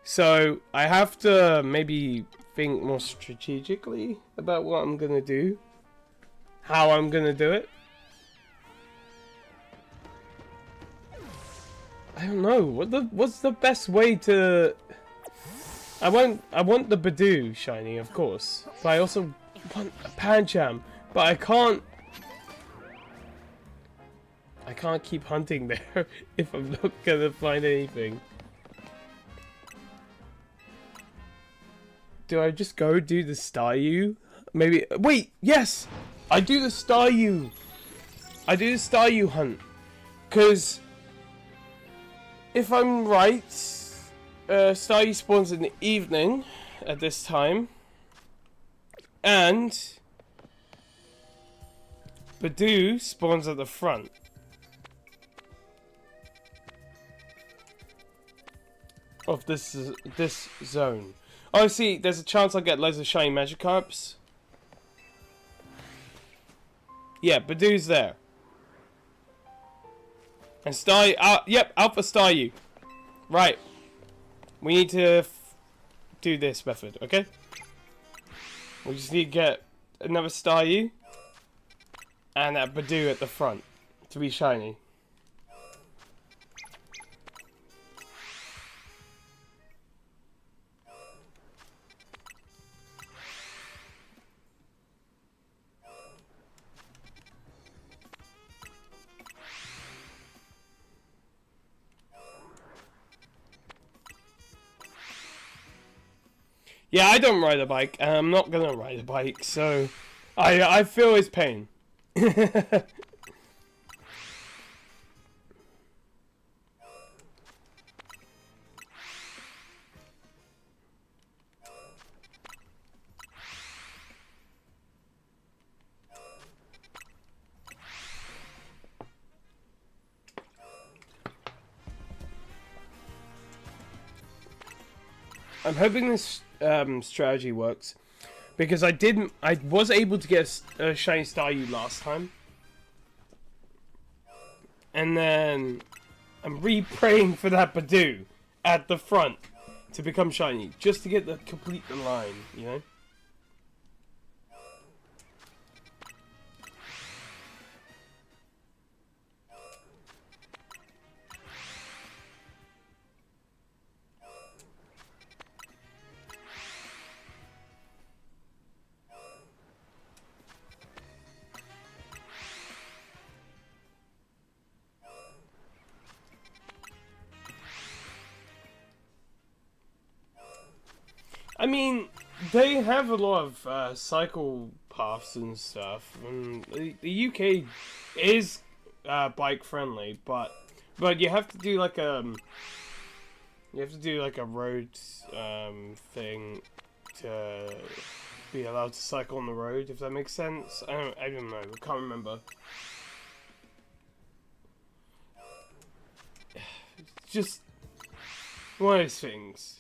Speaker 1: So I have to maybe think more strategically about what I'm gonna do. How I'm gonna do it. I don't know. What's the best way to? I want the Badoo shiny, of course, but I also want a Pancham. But I can't keep hunting there if I'm not gonna find anything. Do I just go do the Staryu? Maybe. Wait. Yes. I do the Staryu. I do the Staryu hunt, because if I'm right, Staryu spawns in the evening at this time, and Badoo spawns at the front. Of this zone. Oh, see, there's a chance I'll get loads of shiny Magikarps. Yeah, Badoo's there. And Staryu, yep, Alpha Staryu. Right. We need to do this method, okay? We just need to get another Staryu and a Badoo at the front to be shiny. Yeah, I don't ride a bike, and I'm not gonna ride a bike, so I feel his pain. I'm hoping this strategy works, because I was able to get a shiny Staryu last time, and then I'm re-praying for that Badoo at the front to become shiny, just to get complete the line, you know. I mean, they have a lot of cycle paths and stuff, and the UK is bike friendly, but you have to do like a road thing to be allowed to cycle on the road, if that makes sense. I don't know. I can't remember. It's just one of those things.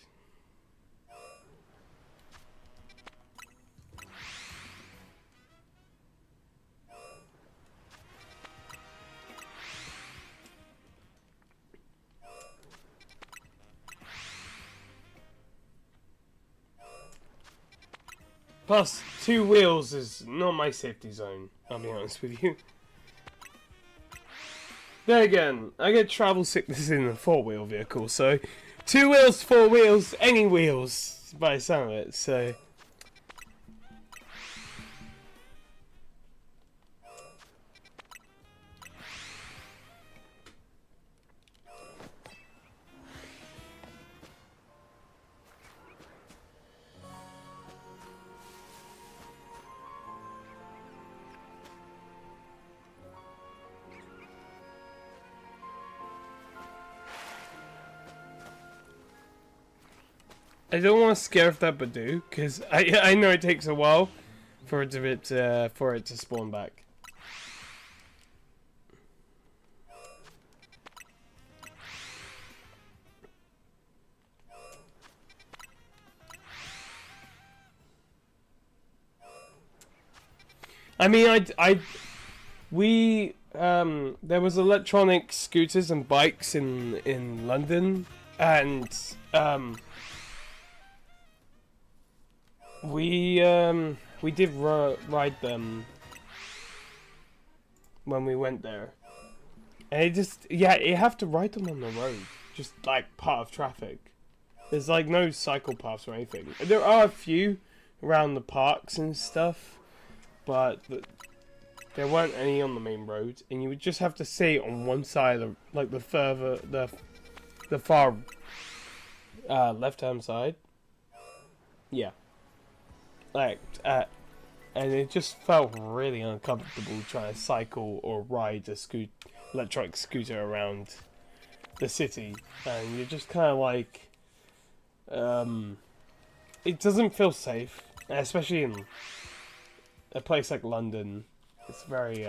Speaker 1: Plus, 2 wheels is not my safety zone, I'll be honest with you. Then again, I get travel sickness in a 4-wheel vehicle, so 2 wheels, 4 wheels, any wheels, by the sound of it, so... I don't want to scare off that Badoo, because I know it takes a while for it to spawn back. I mean, there was electronic scooters and bikes in London, and we did ride them when we went there, and you have to ride them on the road, just like part of traffic. There's like no cycle paths or anything. There are a few around the parks and stuff, but there weren't any on the main road, and you would just have to stay on one side of like the far left-hand side. Yeah. Like, and it just felt really uncomfortable trying to cycle or ride a electronic scooter around the city, and you're just kind of like, it doesn't feel safe, especially in a place like London. It's very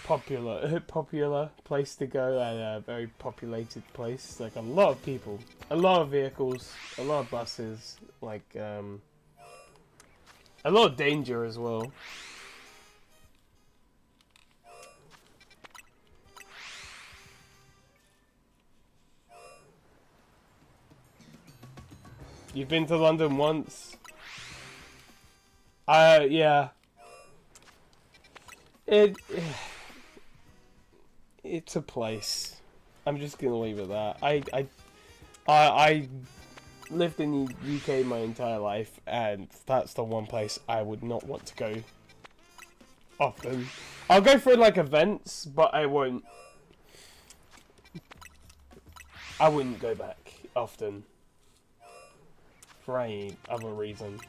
Speaker 1: popular place to go, and a very populated place. Like a lot of people, a lot of vehicles, a lot of buses, like a lot of danger as well. You've been to London once? Yeah. It's a place. I'm just gonna leave it at that. I lived in the UK my entire life, and that's the one place I would not want to go often. I'll go for like events, but I wouldn't go back often. for any other reason.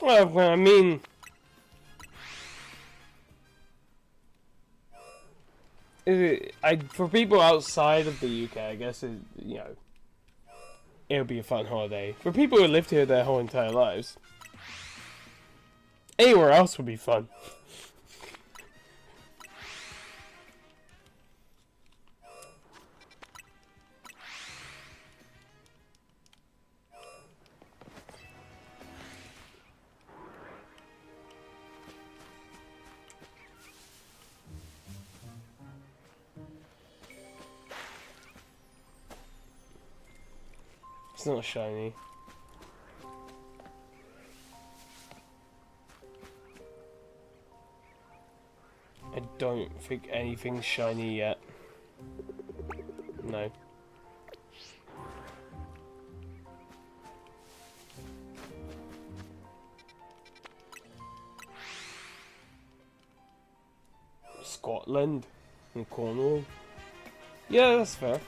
Speaker 1: Well, I mean, for people outside of the UK, I guess you know, it'll be a fun holiday. For people who lived here their whole entire lives, anywhere else would be fun. It's not shiny. I don't think anything's shiny yet. No. Scotland and Cornwall. Yeah, that's fair.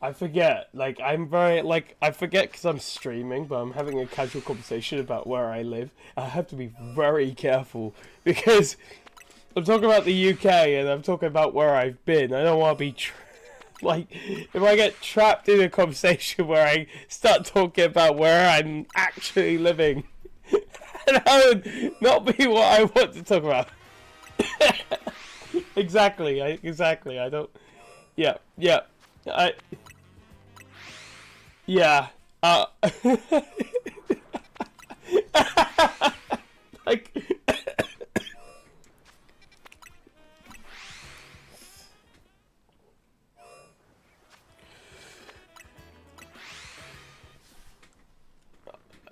Speaker 1: I forget, like, I forget because I'm streaming, but I'm having a casual conversation about where I live. I have to be very careful, because I'm talking about the UK, and I'm talking about where I've been. I don't want to be, like, if I get trapped in a conversation where I start talking about where I'm actually living, that would not be what I want to talk about. Exactly, I don't, yeah, yeah, like,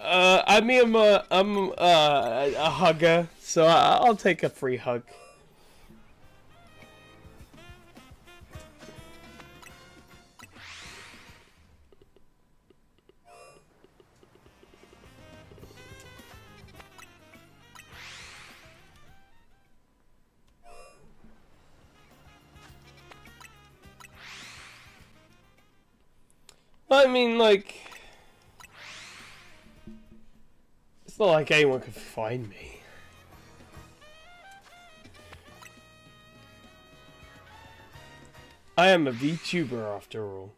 Speaker 1: I mean, I'm a hugger, so I'll take a free hug. I mean, like, it's not like anyone can find me. I am a VTuber after all.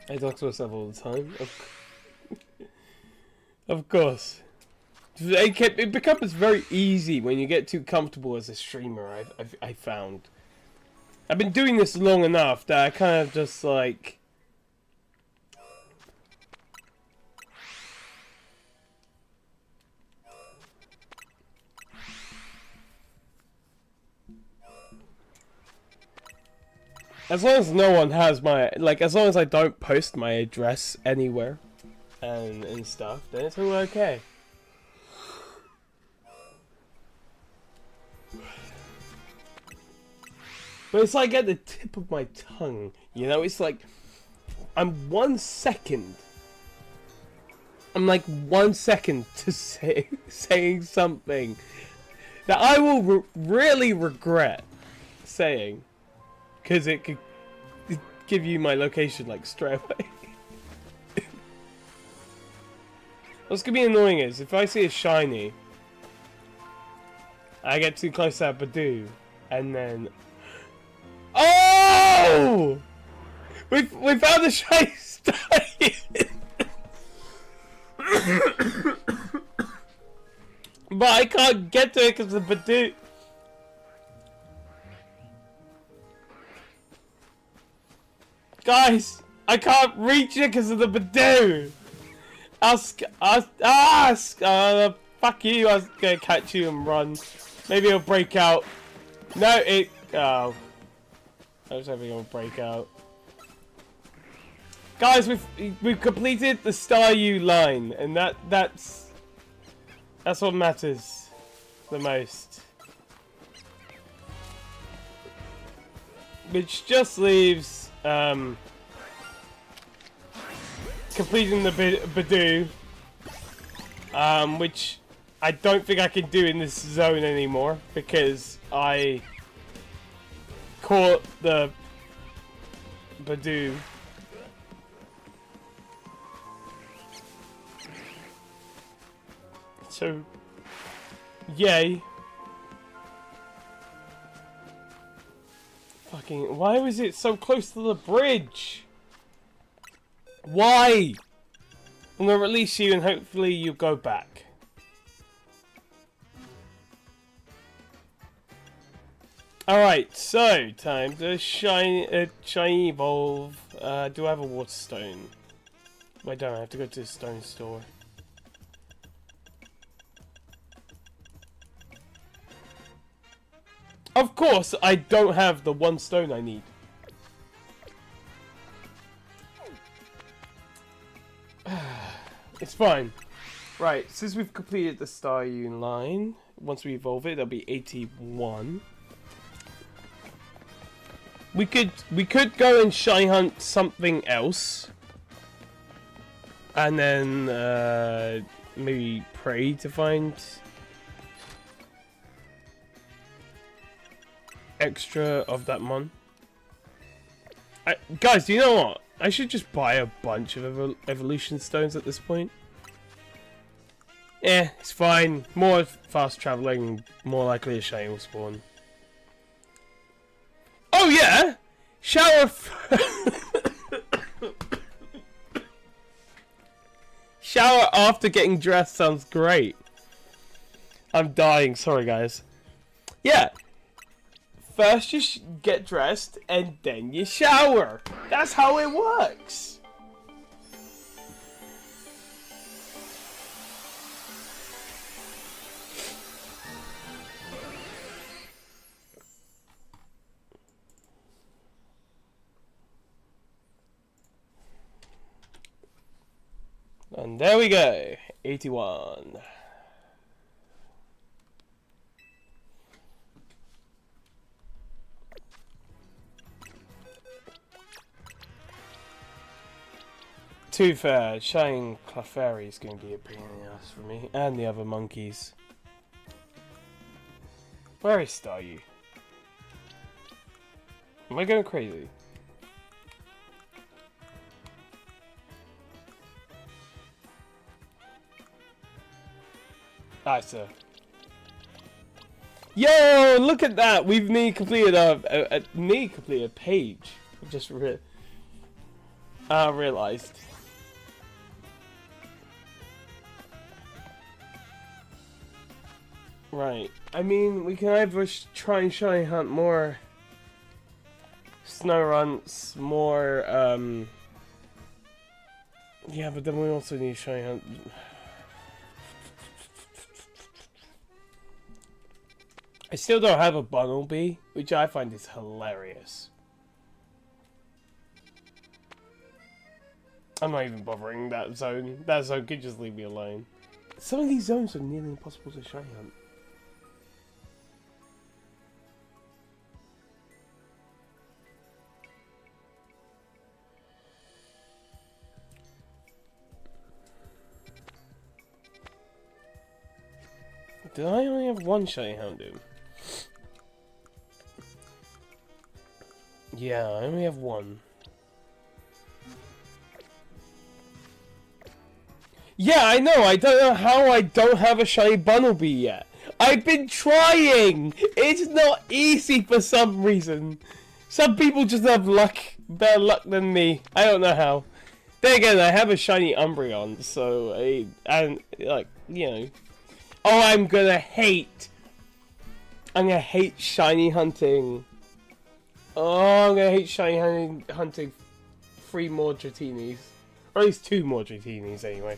Speaker 1: I talk to myself all the time. Of course. It becomes very easy when you get too comfortable as a streamer, I found. I've been doing this long enough that I kind of just like... As long as no one has my... Like, as long as I don't post my address anywhere and stuff, then it's all okay. But it's like at the tip of my tongue, you know? It's like, I'm 1 second. I'm like 1 second to saying something that I will really regret saying. Because it could give you my location, like, straight away. What's going to be annoying is, if I see a shiny, I get too close to that Badoo, and then... Oh! We found the shiny stallion! But I can't get to it because of the Badoo. Guys, I can't reach it because of the Badoo. Fuck you, I was gonna catch you and run. Maybe it'll break out. No, it... Oh. I was having a breakout. Guys, we've completed the Staryu line, and that's what matters the most. Which just leaves completing the Badoo, which I don't think I can do in this zone anymore because I caught the Badoo. So, yay. Fucking, why was it so close to the bridge? Why? I'm gonna release you and hopefully you go back. Alright, so time to shiny evolve. Do I have a water stone? I don't, I have to go to the stone store. Of course, I don't have the one stone I need. It's fine. Right, since we've completed the Staryu line, once we evolve it, that'll be 81. We could go and shiny hunt something else, and then maybe pray to find extra of that mon. Guys, do you know what? I should just buy a bunch of evolution stones at this point. Yeah, it's fine. More fast traveling, more likely a shiny will spawn. Oh yeah! Shower shower after getting dressed sounds great. I'm dying, sorry guys. Yeah. First you get dressed and then you shower. That's how it works. And there we go. 81. Too fair, Shine Clefairy is going to be a pain in the ass for me, and the other monkeys. Where is Staryu? Am I going crazy? Ah, sir. Yo, look at that! We've nearly completed a page. I just realized. Right. I mean, we can either try and shiny hunt more snow runts, more, yeah, but then we also need shiny hunt. I still don't have a Bunnelby, which I find is hilarious. I'm not even bothering that zone. That zone could just leave me alone. Some of these zones are nearly impossible to shiny hunt. Did I only have one shiny Houndoom? Yeah, I only have one. Yeah, I know. I don't know how I don't have a shiny Bunnelby yet. I've been trying. It's not easy for some reason. Some people just have luck, better luck than me. I don't know how. Then again, I have a shiny Umbreon, so and like you know. Oh, I'm gonna hate shiny hunting. Oh, I'm gonna hate shiny hunting 3 more Dratinis. Or at least 2 more Dratinis, anyway.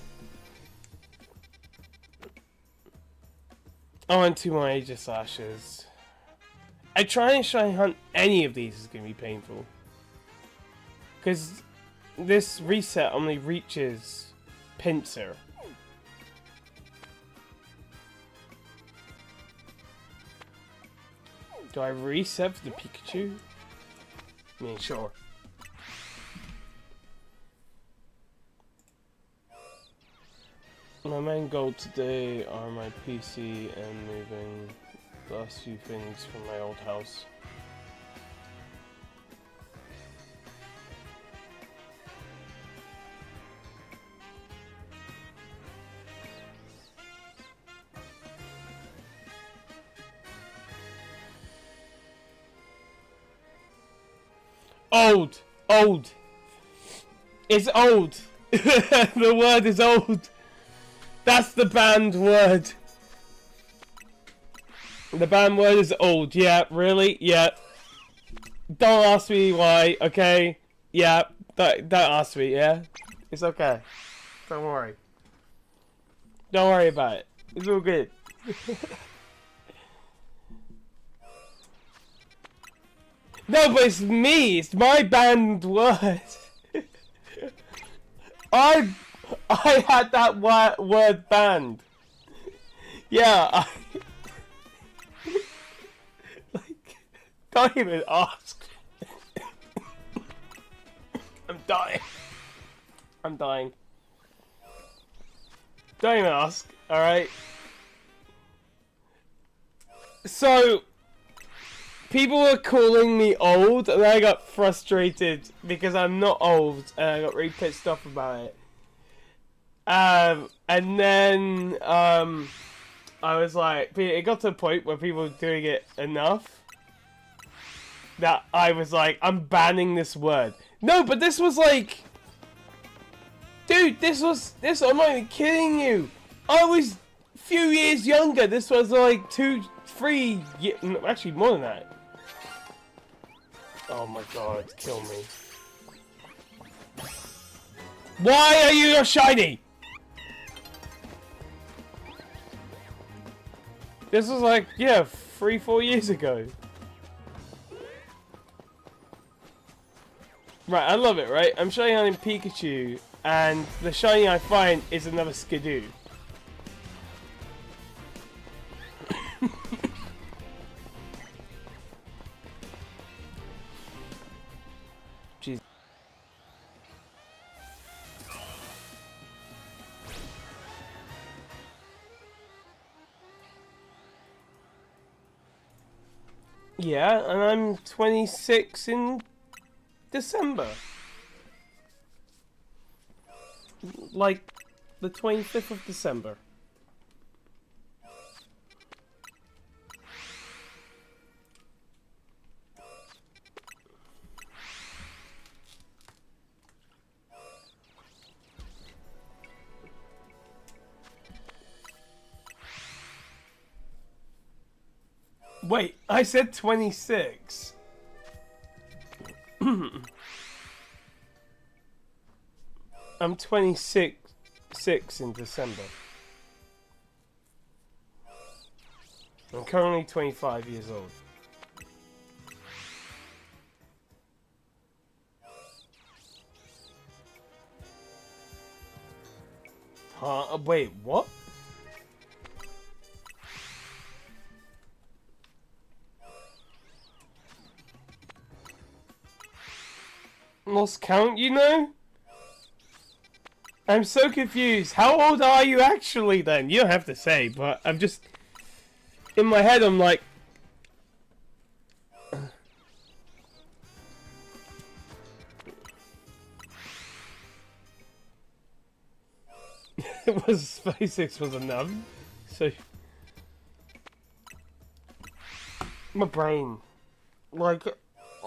Speaker 1: Oh, and 2 more Aegis Ashes. trying to shiny hunt any of these is going to be painful. Because this reset only reaches Pinsir. Do I reset for the Pikachu? I mean, sure. My main goal today are my PC and moving the last few things from my old house. Old! Old! It's old! The word is old! That's the banned word! The banned word is old, yeah, really? Yeah. Don't ask me why, okay? Yeah, don't ask me, yeah? It's okay. Don't worry. Don't worry about it. It's all good. No, but it's me. It's my banned word. I had that word banned. Yeah. Like, don't even ask. I'm dying. I'm dying. Don't even ask. All right. So. People were calling me old, and I got frustrated because I'm not old, and I got really pissed off about it. And then I was like, it got to a point where people were doing it enough that I was like, I'm banning this word. No, but this was like, dude, this, I'm not even kidding you. I was a few years younger. This was like 2, 3, actually more than that. Oh my god, kill me. Why are you not shiny? This was like, yeah, 3, 4 years ago. Right, I love it, right? I'm shiny hunting Pikachu, and the shiny I find is another Skidoo. Jeez. Yeah, and I'm 26 in December. Like, the 25th of December. Wait, I said 26. I'm 26 in December. I'm currently 25 years old. Huh? Wait, what? Lost count, you know? I'm so confused. How old are you actually then? You don't have to say, but I'm just... In my head, I'm like... It was... 36 was enough. So... My brain. Like...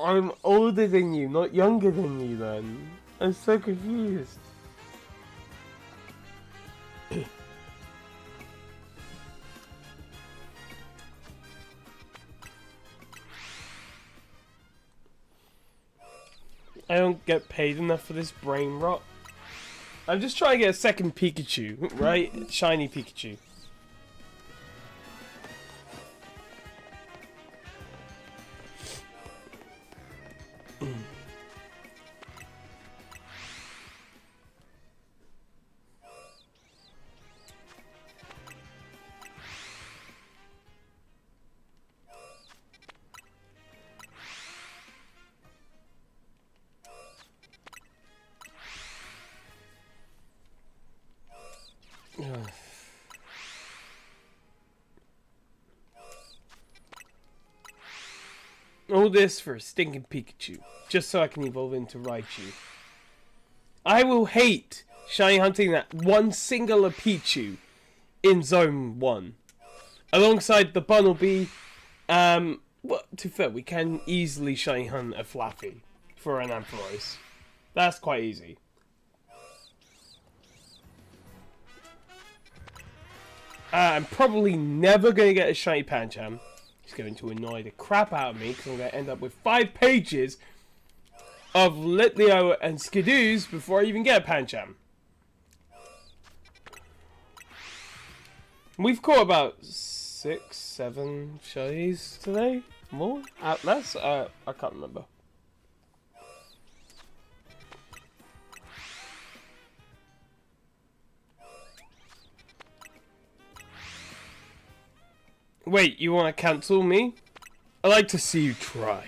Speaker 1: I'm older than you, not younger than you then. I'm so confused. I don't get paid enough for this brain rot. I'm just trying to get a second Pikachu, right? Shiny Pikachu. All this for a stinking Pikachu, just so I can evolve into Raichu. I will hate shiny hunting that one singular Pichu in Zone 1. Alongside the Bunnelby, well, to be fair, we can easily shiny hunt a Flaffy for an Ampharos. That's quite easy. I'm probably never going to get a shiny Pancham. It's going to annoy the crap out of me because I'm going to end up with 5 pages of Litleo and Skidoos before I even get a Pancham. We've caught about 6, 7 shinies today. More? Less? I can't remember. Wait, you want to cancel me? I'd like to see you try.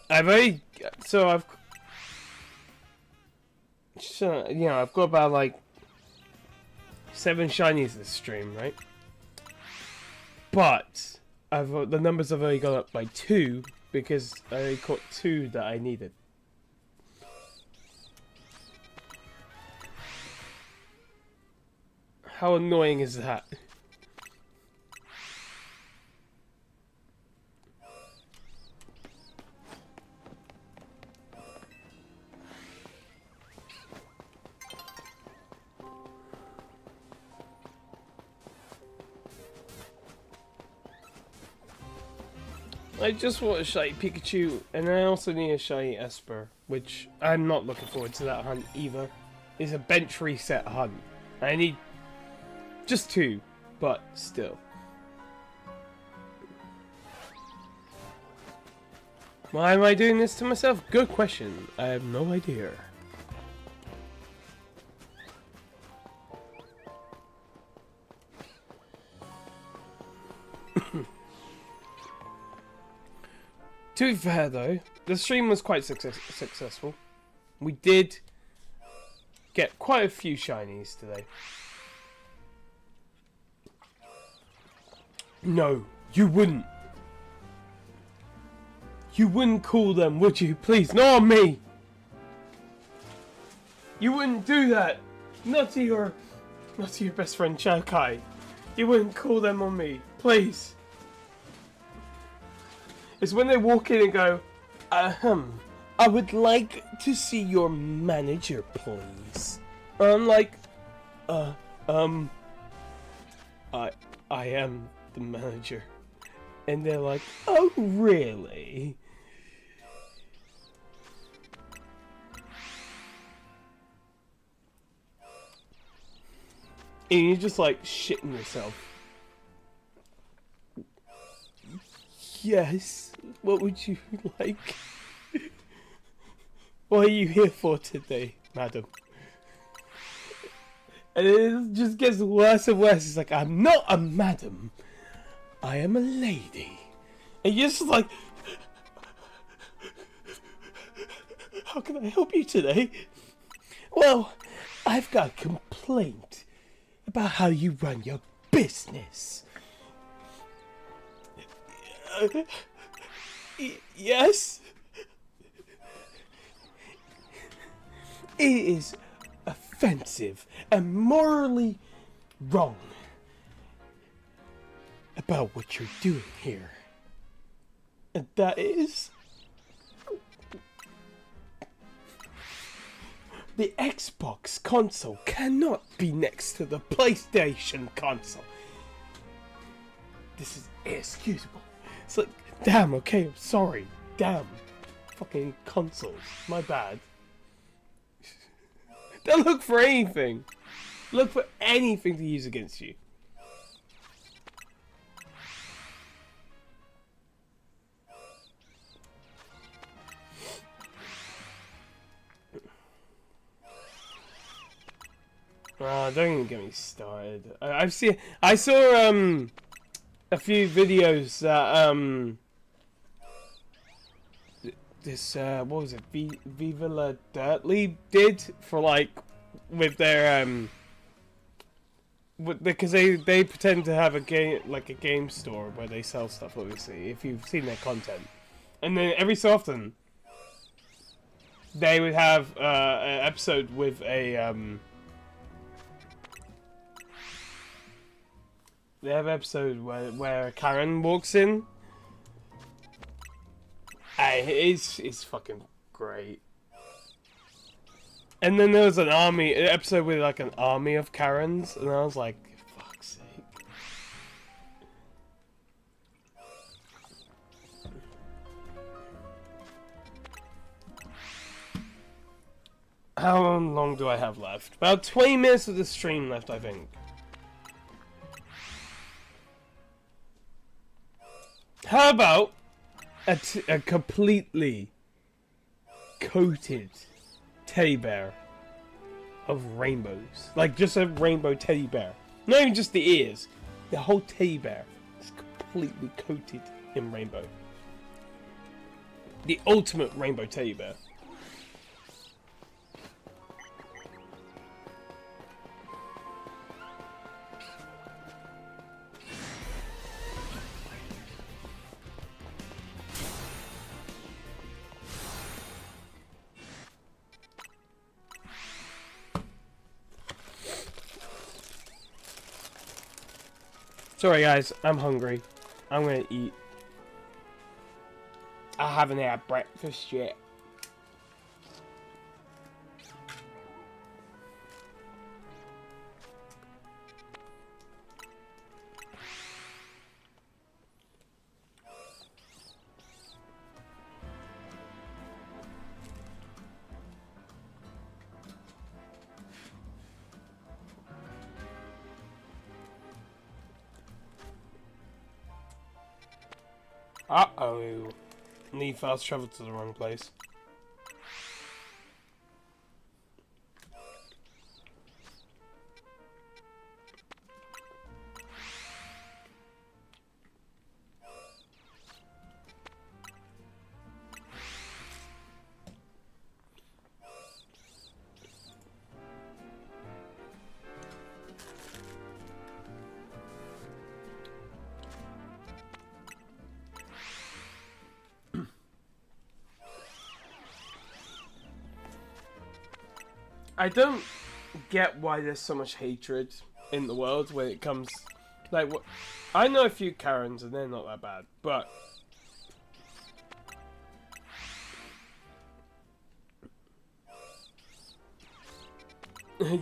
Speaker 1: I've got about like 7 shinies this stream, right? But the numbers have only gone up by 2 because I only caught 2 that I needed. How annoying is that? I just want a shiny Pikachu, and I also need a shiny Esper, which I'm not looking forward to that hunt either. It's a bench reset hunt. I need just 2, but still. Why am I doing this to myself? Good question. I have no idea. To be fair though, the stream was quite successful. We did get quite a few shinies today. No, you wouldn't. You wouldn't call them, would you? Please, not on me. You wouldn't do that. Not to your best friend Chao-Kai. You wouldn't call them on me, please. It's when they walk in and go, I would like to see your manager, please. I'm like, I am the manager. And they're like, oh, really? And you're just like shitting yourself. Yes, what would you like? What are you here for today, madam? And it just gets worse and worse. It's like, I'm not a madam. I am a lady. And you're just like, how can I help you today? Well, I've got a complaint about how you run your business. Yes? It is offensive and morally wrong about what you're doing here. And that is the Xbox console cannot be next to the PlayStation console. This is inexcusable. It's like, damn, okay, I'm sorry. Damn. Fucking consoles. My bad. Don't look for anything. Look for anything to use against you. Oh, don't even get me started. I saw a few videos that this what was it? Viva La Dirtly did for like with their because they pretend to have a game store where they sell stuff. Obviously, if you've seen their content, and then every so often they would have an episode with a they have an episode where Karen walks in. It's fucking great. And then there was an episode with like an army of Karens, and I was like, fuck's sake. How long do I have left? About 20 minutes of the stream left, I think. How about a completely coated teddy bear of rainbows? Like just a rainbow teddy bear. Not even just the ears. The whole teddy bear is completely coated in rainbow. The ultimate rainbow teddy bear. Sorry guys, I'm hungry. I'm gonna eat. I haven't had breakfast yet. Uh-oh. Need fast travel to the wrong place. I don't get why there's so much hatred in the world when it comes... Like, I know a few Karens and they're not that bad, but...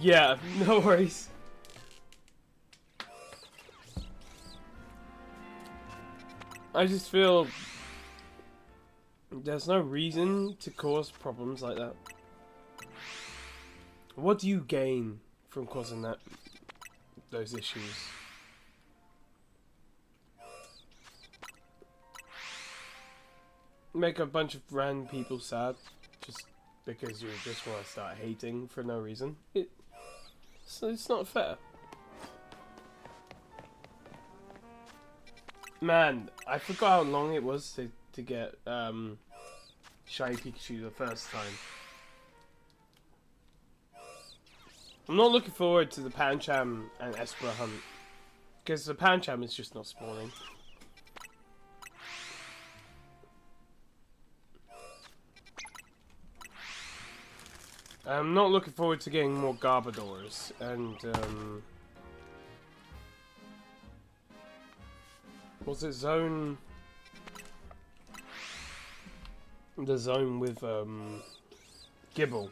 Speaker 1: Yeah, no worries. I just feel... There's no reason to cause problems like that. What do you gain from causing those issues? Make a bunch of random people sad just because you just want to start hating for no reason. It's not fair. Man, I forgot how long it was to get Shiny Pikachu the first time. I'm not looking forward to the Pancham and Espra hunt, because the Pancham is just not spawning. I'm not looking forward to getting more Garbodors, and was it Zone? The zone with Gibble.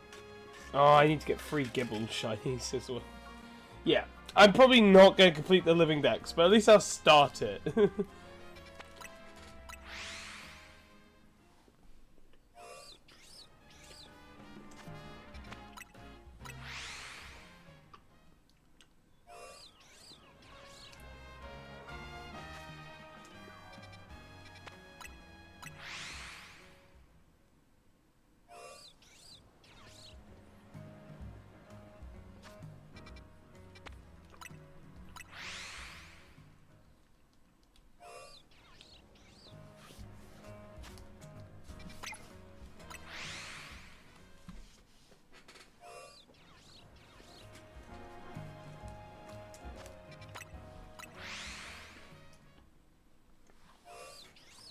Speaker 1: Oh, I need to get 3 Gibble shinies as well. Yeah, I'm probably not going to complete the Living Dex, but at least I'll start it.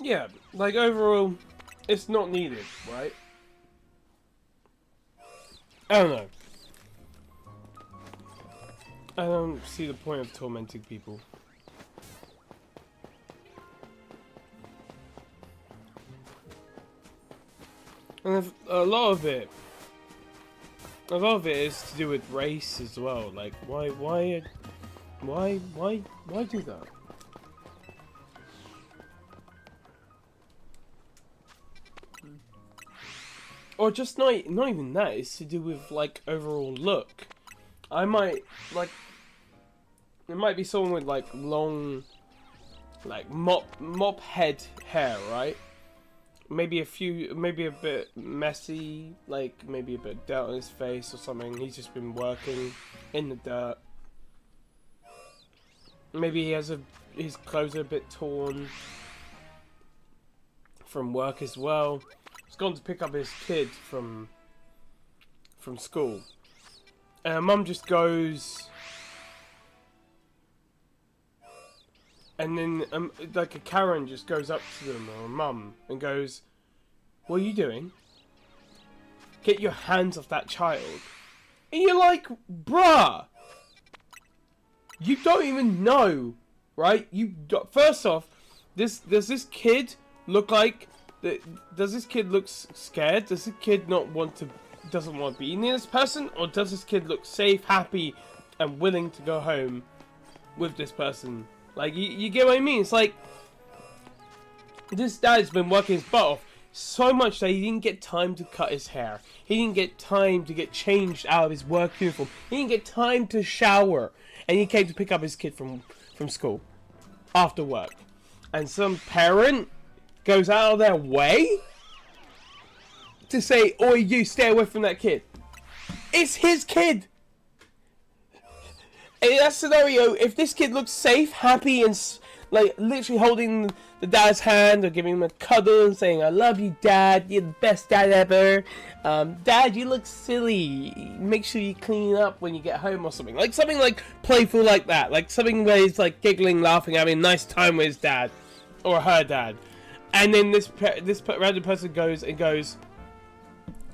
Speaker 1: Yeah, like overall, it's not needed, right? I don't know. I don't see the point of tormenting people. And a lot of it is to do with race as well. Like, why do that? Or just not even that. It's to do with like overall look. I might like. It might be someone with like long, like mop head hair, right? Maybe a bit messy, like maybe a bit of dirt on his face or something. He's just been working in the dirt. Maybe he has his clothes are a bit torn from work as well. He's gone to pick up his kid from school, and Mum just goes. And then, like a Karen just goes up to them, or a mum, and goes, "What are you doing? Get your hands off that child." And you're like, bruh, you don't even know, right? First off, does this kid look like? Does this kid look scared? Does this kid doesn't want to be near this person, or does this kid look safe, happy, and willing to go home with this person? Like, you get what I mean? It's like, this dad's been working his butt off so much that he didn't get time to cut his hair. He didn't get time to get changed out of his work uniform. He didn't get time to shower. And he came to pick up his kid from school after work. And some parent goes out of their way to say, "Oi, you, stay away from that kid." It's his kid! In that scenario, if this kid looks safe, happy, and like literally holding the dad's hand or giving him a cuddle and saying, "I love you, Dad. You're the best dad ever. Dad, you look silly. Make sure you clean up when you get home," or something like playful like that, like something where he's like giggling, laughing, having a nice time with his dad or her dad, and then this random person goes,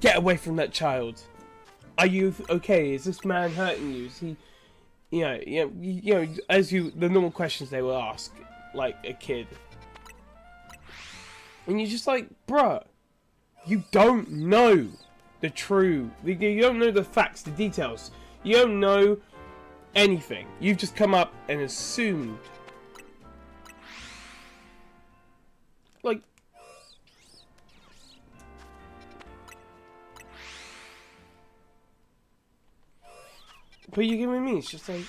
Speaker 1: "Get away from that child. Are you okay? Is this man hurting you? Is he?" You know, the normal questions they will ask, like a kid. And you're just like, bruh, you don't know you don't know the facts, the details. You don't know anything. You've just come up and assumed. Like, but you get what I mean? It's just like,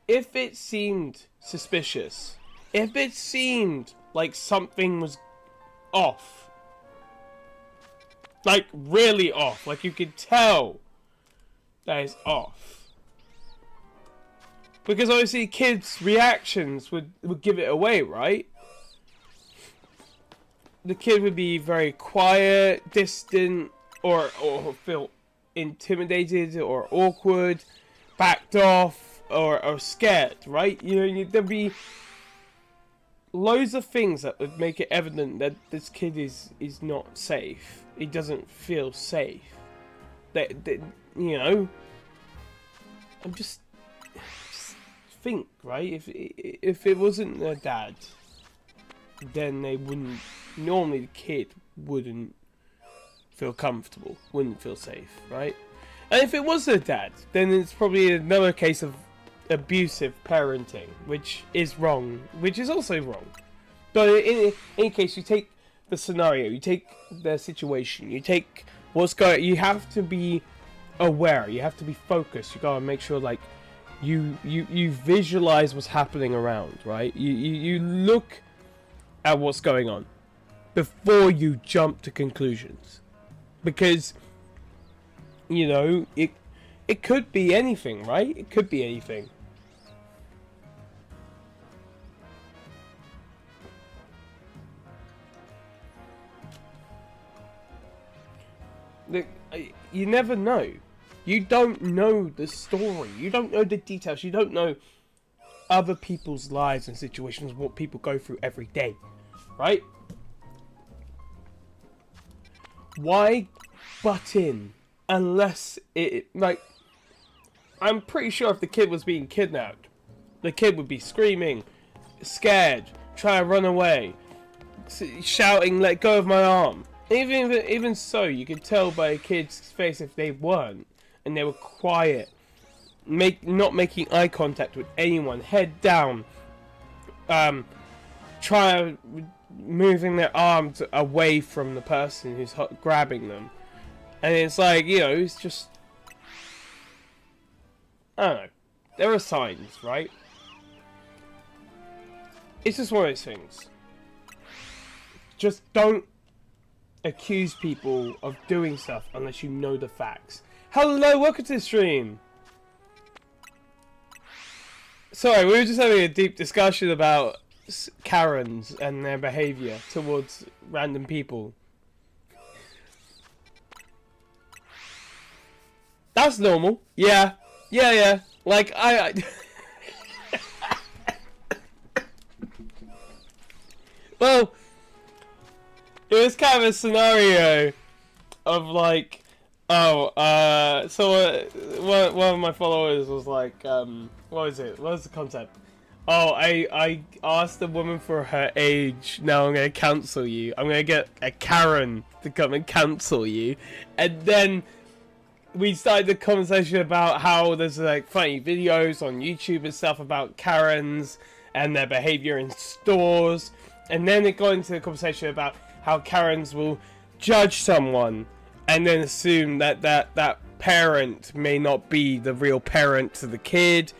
Speaker 1: if it seemed suspicious, if it seemed like something was off, like really off, like you could tell that it's off, because obviously kids' reactions would give it away, right? The kid would be very quiet, distant, or feel intimidated or awkward, backed off, or scared, right? There'd be loads of things that would make it evident that this kid is not safe. He doesn't feel safe. That I'm just think, right? If it wasn't their dad, then they wouldn't. Normally, the kid wouldn't feel comfortable, wouldn't feel safe, right? And if it was their dad, then it's probably another case of abusive parenting, which is wrong, which is also wrong. But in any case, you take the scenario, you take the situation, you take what's going. You have to be aware. You have to be focused. You gotta make sure, like, you visualize what's happening around, right? You look at what's going on before you jump to conclusions, because it could be anything, right? It could be anything. You never know. You don't know the story. You don't know the details. You don't know other people's lives and situations, what people go through every day, right? Why butt in unless it, like, I'm pretty sure if the kid was being kidnapped, the kid would be screaming, scared, trying to run away, shouting, "Let go of my arm." Even so, you could tell by a kid's face if they weren't, and they were quiet, not making eye contact with anyone, head down, moving their arms away from the person who's grabbing them. And it's like, you know, it's just, I don't know. There are signs, right? It's just one of those things. Just don't accuse people of doing stuff unless you know the facts. Hello, welcome to the stream. Sorry, we were just having a deep discussion about Karens and their behavior towards random people. That's normal. Yeah. Like, I well, it was kind of a scenario of like, one of my followers was like, what was it? What was the concept? Oh, I asked the woman for her age. Now I'm gonna cancel you. I'm gonna get a Karen to come and cancel you. And then we started the conversation about how there's like funny videos on YouTube and stuff about Karens and their behavior in stores. And then it got into the conversation about how Karens will judge someone and then assume that parent may not be the real parent to the kid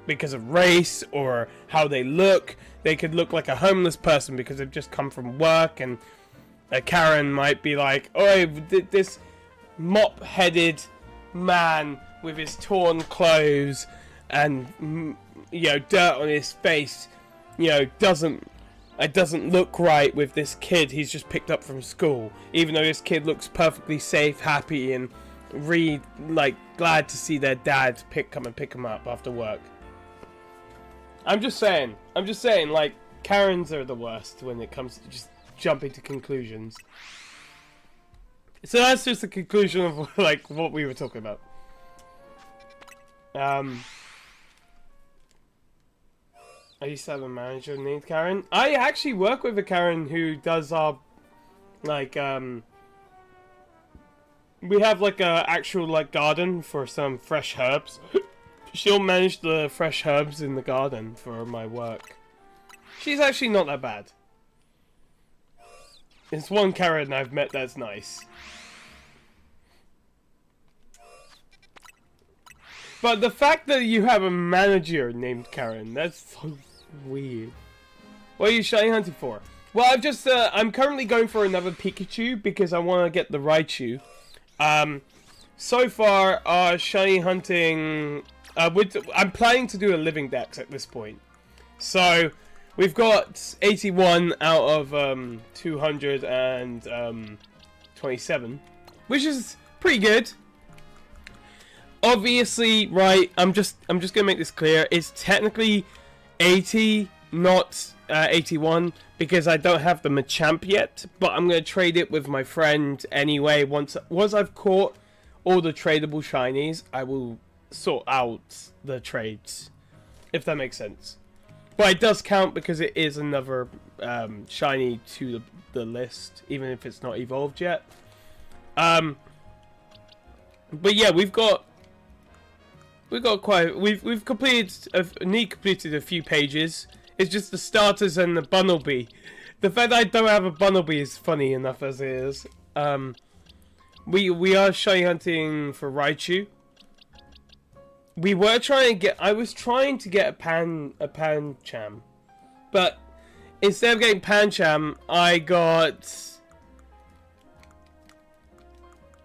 Speaker 1: because of race or how they look. They could look like a homeless person because they've just come from work, and a Karen might be like, "Oh, this mop-headed man with his torn clothes and, you know, dirt on his face, you know, doesn't look right with this kid he's just picked up from school, even though this kid looks perfectly safe, happy, and really like glad to see their dad come and pick him up after work." I'm just saying, like, Karens are the worst when it comes to just jumping to conclusions. So that's just the conclusion of like what we were talking about. I used to have a manager named Karen. I actually work with a Karen who does our, like, we have like a actual like garden for some fresh herbs. She'll manage the fresh herbs in the garden for my work. She's actually not that bad. It's one Karen I've met that's nice. But the fact that you have a manager named Karen, that's so weird. What are you shiny hunting for? Well, I'm currently going for another Pikachu because I want to get the Raichu. So far, shiny hunting, I'm planning to do a living dex at this point. So, we've got 81 out of 227, which is pretty good. Obviously, right, I'm just gonna make this clear. It's technically 80, not 81, because I don't have the Machamp yet. But I'm gonna trade it with my friend anyway. Once I've caught all the tradable shinies, I will sort out the trades, if that makes sense. But it does count because it is another shiny to the list, even if it's not evolved yet. But yeah, we've completed a few pages. It's just the starters and the Bunnelby. The fact that I don't have a Bunnelby is funny enough as it is. We are shiny hunting for Raichu. I was trying to get a Pancham, but instead of getting Pancham, I got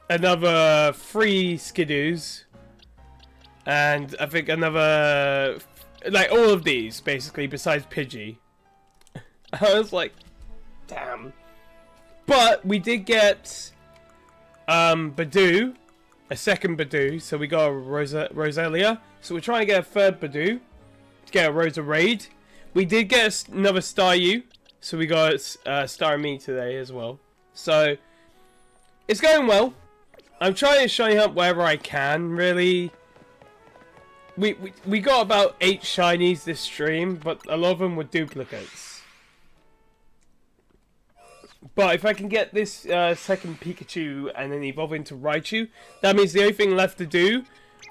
Speaker 1: another 3 Skidoos, and I think another, like, all of these basically besides Pidgey. I was like, damn. But we did get Badoo. A second Badoo, so we got a Roselia. So we're trying to get a third Badoo to get a Rosa Raid. We did get another Staryu, So we got Star Me today as well. So it's going well. I'm trying to shiny hunt wherever I can, really. We got about 8 shinies this stream, but a lot of them were duplicates. But if I can get this second Pikachu and then evolve into Raichu, that means the only thing left to do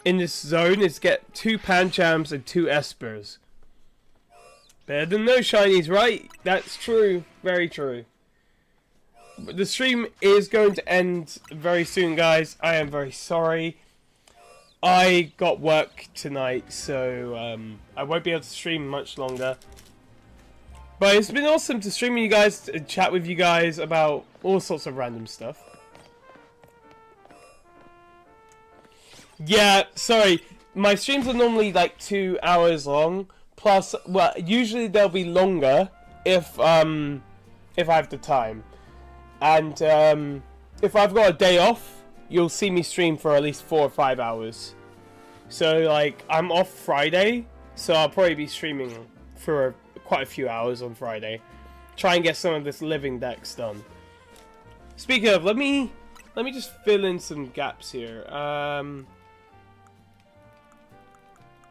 Speaker 1: in this zone is get 2 Panchams and 2 Espers. Better than no shinies, right? That's true. Very true. But the stream is going to end very soon, guys. I am very sorry. I got work tonight, so I won't be able to stream much longer. But it's been awesome to stream with you guys, to chat with you guys about all sorts of random stuff. Yeah, sorry. My streams are normally like 2 hours long. Plus, well, usually they'll be longer if I have the time. And if I've got a day off, you'll see me stream for at least 4 or 5 hours. So, like, I'm off Friday, so I'll probably be streaming for quite a few hours on Friday. Try and get some of this living decks done. Speaking of, let me just fill in some gaps here.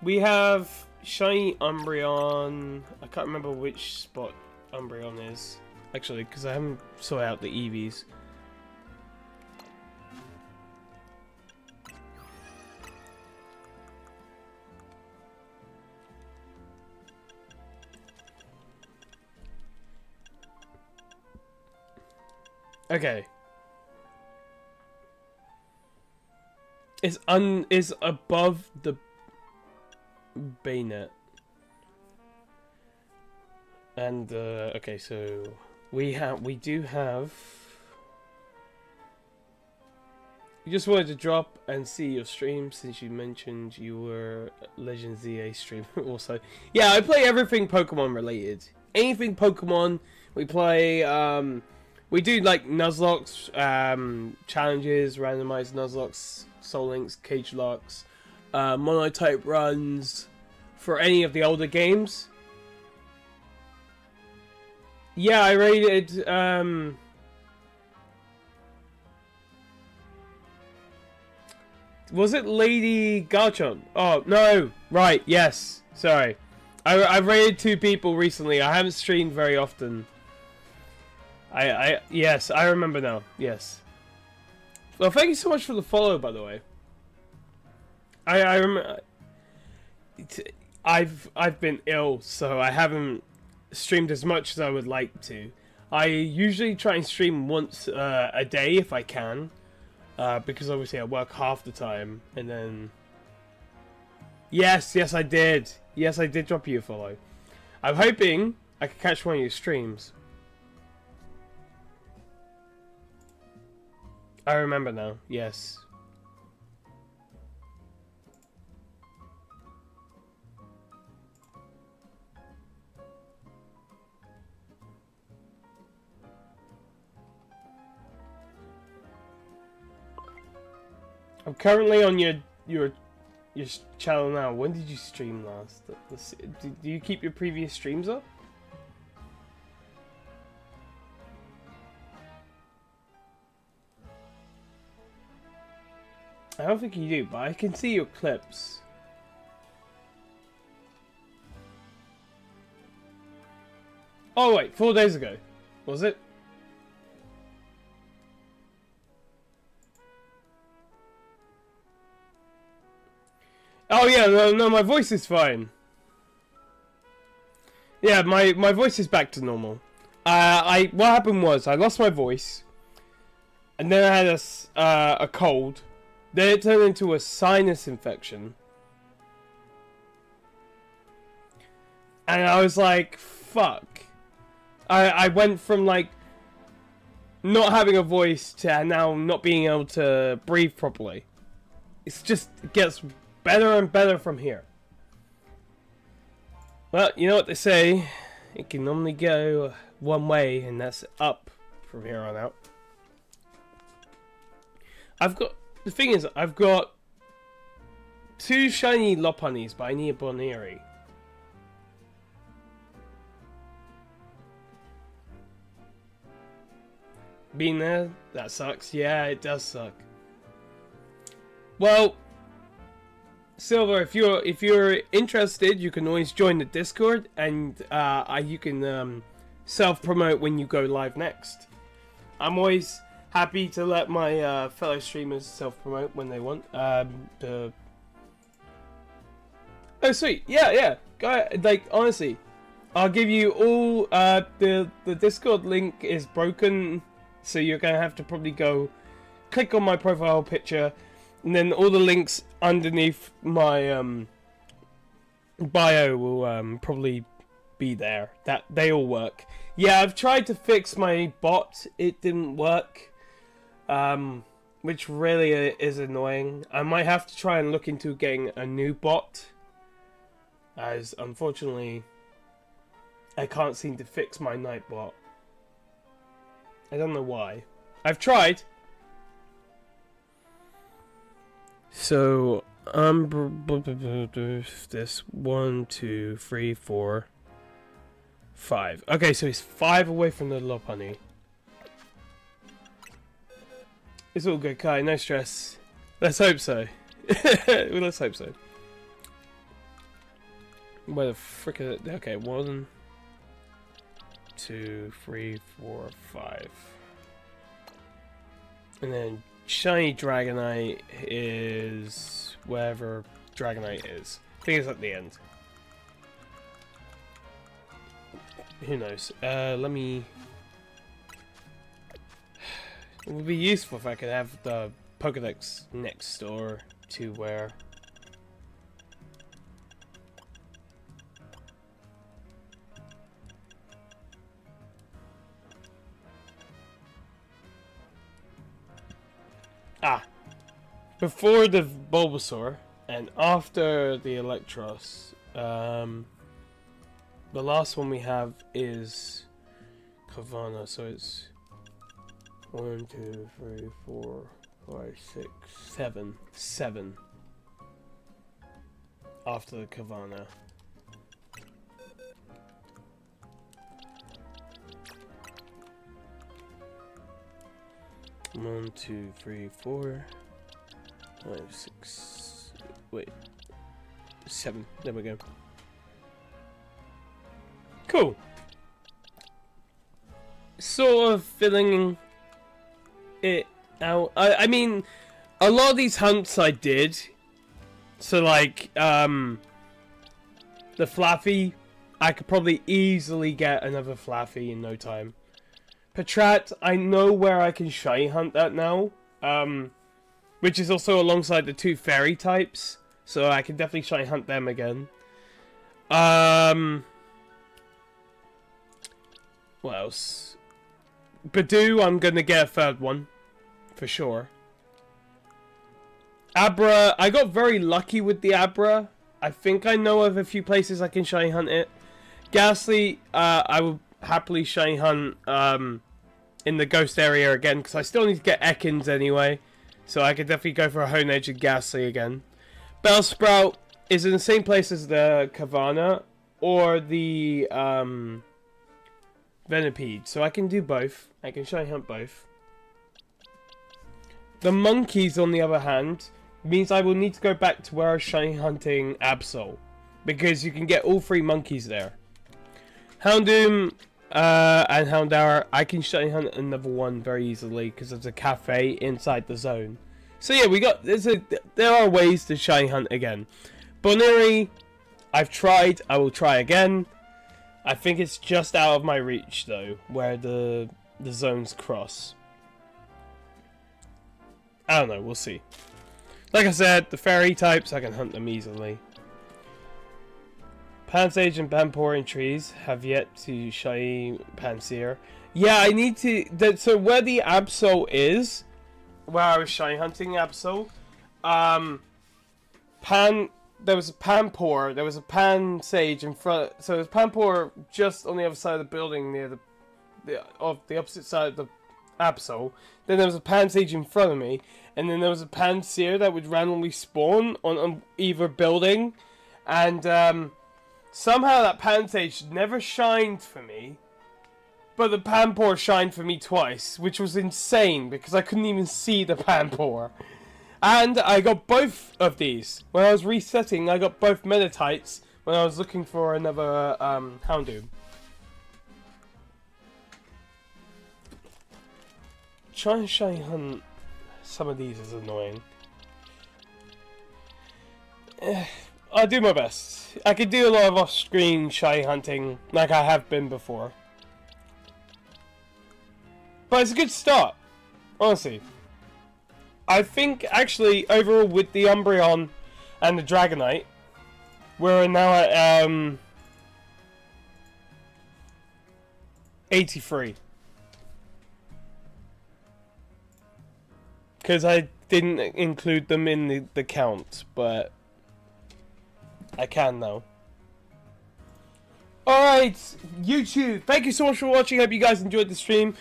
Speaker 1: We have shiny Umbreon. I can't remember which spot Umbreon is, actually, because I haven't sorted out the EVs. Okay. Is above the bayonet. And okay, so we do have. You just wanted to drop and see your stream since you mentioned you were Legend ZA streamer also. Yeah, I play everything Pokemon related. Anything Pokemon, we play. We do like Nuzlocke challenges, randomized Nuzlocke, Soul Links, Cage Locks, monotype runs for any of the older games. Yeah, I rated was it Lady Garchomp? Oh no, right, yes. Sorry. I've rated 2 people recently. I haven't streamed very often. Yes, I remember now. Yes. Well, thank you so much for the follow, by the way. I remember. I've been ill, so I haven't streamed as much as I would like to. I usually try and stream once a day if I can, because obviously I work half the time, and then. Yes, I did. Yes, I did drop you a follow. I'm hoping I can catch one of your streams. I remember now, yes. I'm currently on your channel now. When did you stream last? Do you keep your previous streams up? I don't think you do, but I can see your clips. Oh wait, 4 days ago, was it? Oh yeah, no, my voice is fine. Yeah, my voice is back to normal. What happened was I lost my voice, and then I had a cold. Then it turned into a sinus infection. And I was like, fuck. I went from like not having a voice to now not being able to breathe properly. It gets better and better from here. Well, you know what they say. It can only go one way, and that's up from here on out. The thing is, I've got 2 shiny Lopunnies, but I need a Boneri. Being there, that sucks. Yeah, it does suck. Well, Silver, if you're interested, you can always join the Discord, and you can self-promote when you go live next. I'm always happy to let my fellow streamers self-promote when they want. Oh, sweet. Yeah. Like, honestly, I'll give you all. The Discord link is broken, so you're gonna have to probably go click on my profile picture. And then all the links underneath my bio will probably be there. That they all work. Yeah, I've tried to fix my bot. It didn't work, which really is annoying. I might have to try and look into getting a new bot, as unfortunately I can't seem to fix my night bot. I don't know why. I've tried. So, this 1, 2, 3, 4, 5. Okay, so he's 5 away from the Lopunny. It's all good, Kai. No stress. Let's hope so. Well, let's hope so. Where the frick is it? Okay, 1, 2, 3, 4, 5. And then Shiny Dragonite is wherever Dragonite is. I think it's at the end. Who knows? Let me... It would be useful if I could have the Pokédex next door to where... Before the Bulbasaur and after the Electros, the last one we have is Kavana, so it's 1, 2, 3, 4, 5, 6, 7. 7 after the Kavana. One, 2, 3, 4, 5, 6. Wait, 7. There we go. Cool. Sort of filling it out. I mean, a lot of these hunts I did. So like, the Flaffy, I could probably easily get another Flaffy in no time. Patrat, I know where I can shiny hunt that now, which is also alongside the 2 fairy types, so I can definitely shiny hunt them again. What else? Badoo, I'm gonna get a 3rd one, for sure. Abra, I got very lucky with the Abra. I think I know of a few places I can shiny hunt it. Ghastly, I will happily shiny hunt in the ghost area again, because I still need to get Ekans anyway, so I could definitely go for a Honedge and Ghastly again. Bellsprout is in the same place as the Kavana or the Venipede, so I can do both. I can shiny hunt both. The monkeys, on the other hand, means I will need to go back to where I was shiny hunting Absol, because you can get all 3 monkeys there. Houndoom and Houndour, I can shiny hunt another one very easily because there's a cafe inside the zone. So yeah, there are ways to shiny hunt again. Boneri, I've tried. I will try again. I think it's just out of my reach though, where the zones cross. I don't know. We'll see. Like I said, the fairy types, I can hunt them easily. Pansage and Pampor in trees have yet to shiny Pansear. Yeah, I need to... So where the Absol is, where I was shiny hunting Absol, there was a Pampor, there was a Pansage in front... So there's Pampor just on the other side of the building near the opposite side of the Absol. Then there was a Pansage in front of me, and then there was a Pansear that would randomly spawn on either building, and somehow that Pansage never shined for me, But the Pampor shined for me twice, which was insane because I couldn't even see the Pampor. And I got both of these. When I was resetting, I got both Meditites when I was looking for another Houndoom. Trying to shiny hunt some of these is annoying. I'll do my best. I could do a lot of off-screen shiny hunting like I have been before. But it's a good start, honestly. I think, actually, overall, with the Umbreon and the Dragonite, we're now at 83. Because I didn't include them in the count, but I can now. Alright, YouTube, thank you so much for watching. I hope you guys enjoyed the stream.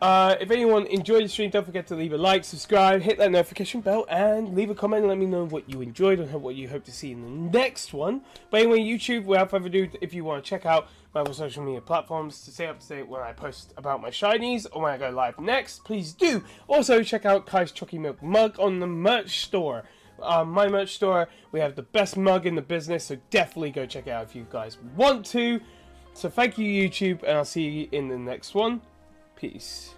Speaker 1: If anyone enjoyed the stream, don't forget to leave a like, subscribe, hit that notification bell, and leave a comment and let me know what you enjoyed and what you hope to see in the next one. But anyway, YouTube, without further ado, if you want to check out my other social media platforms to stay up to date when I post about my shinies or when I go live next, please do. Also, check out Kai's Chalky Milk mug on the merch store. My merch store, we have the best mug in the business, so definitely go check it out if you guys want to. So thank you, YouTube, and I'll see you in the next one. Peace.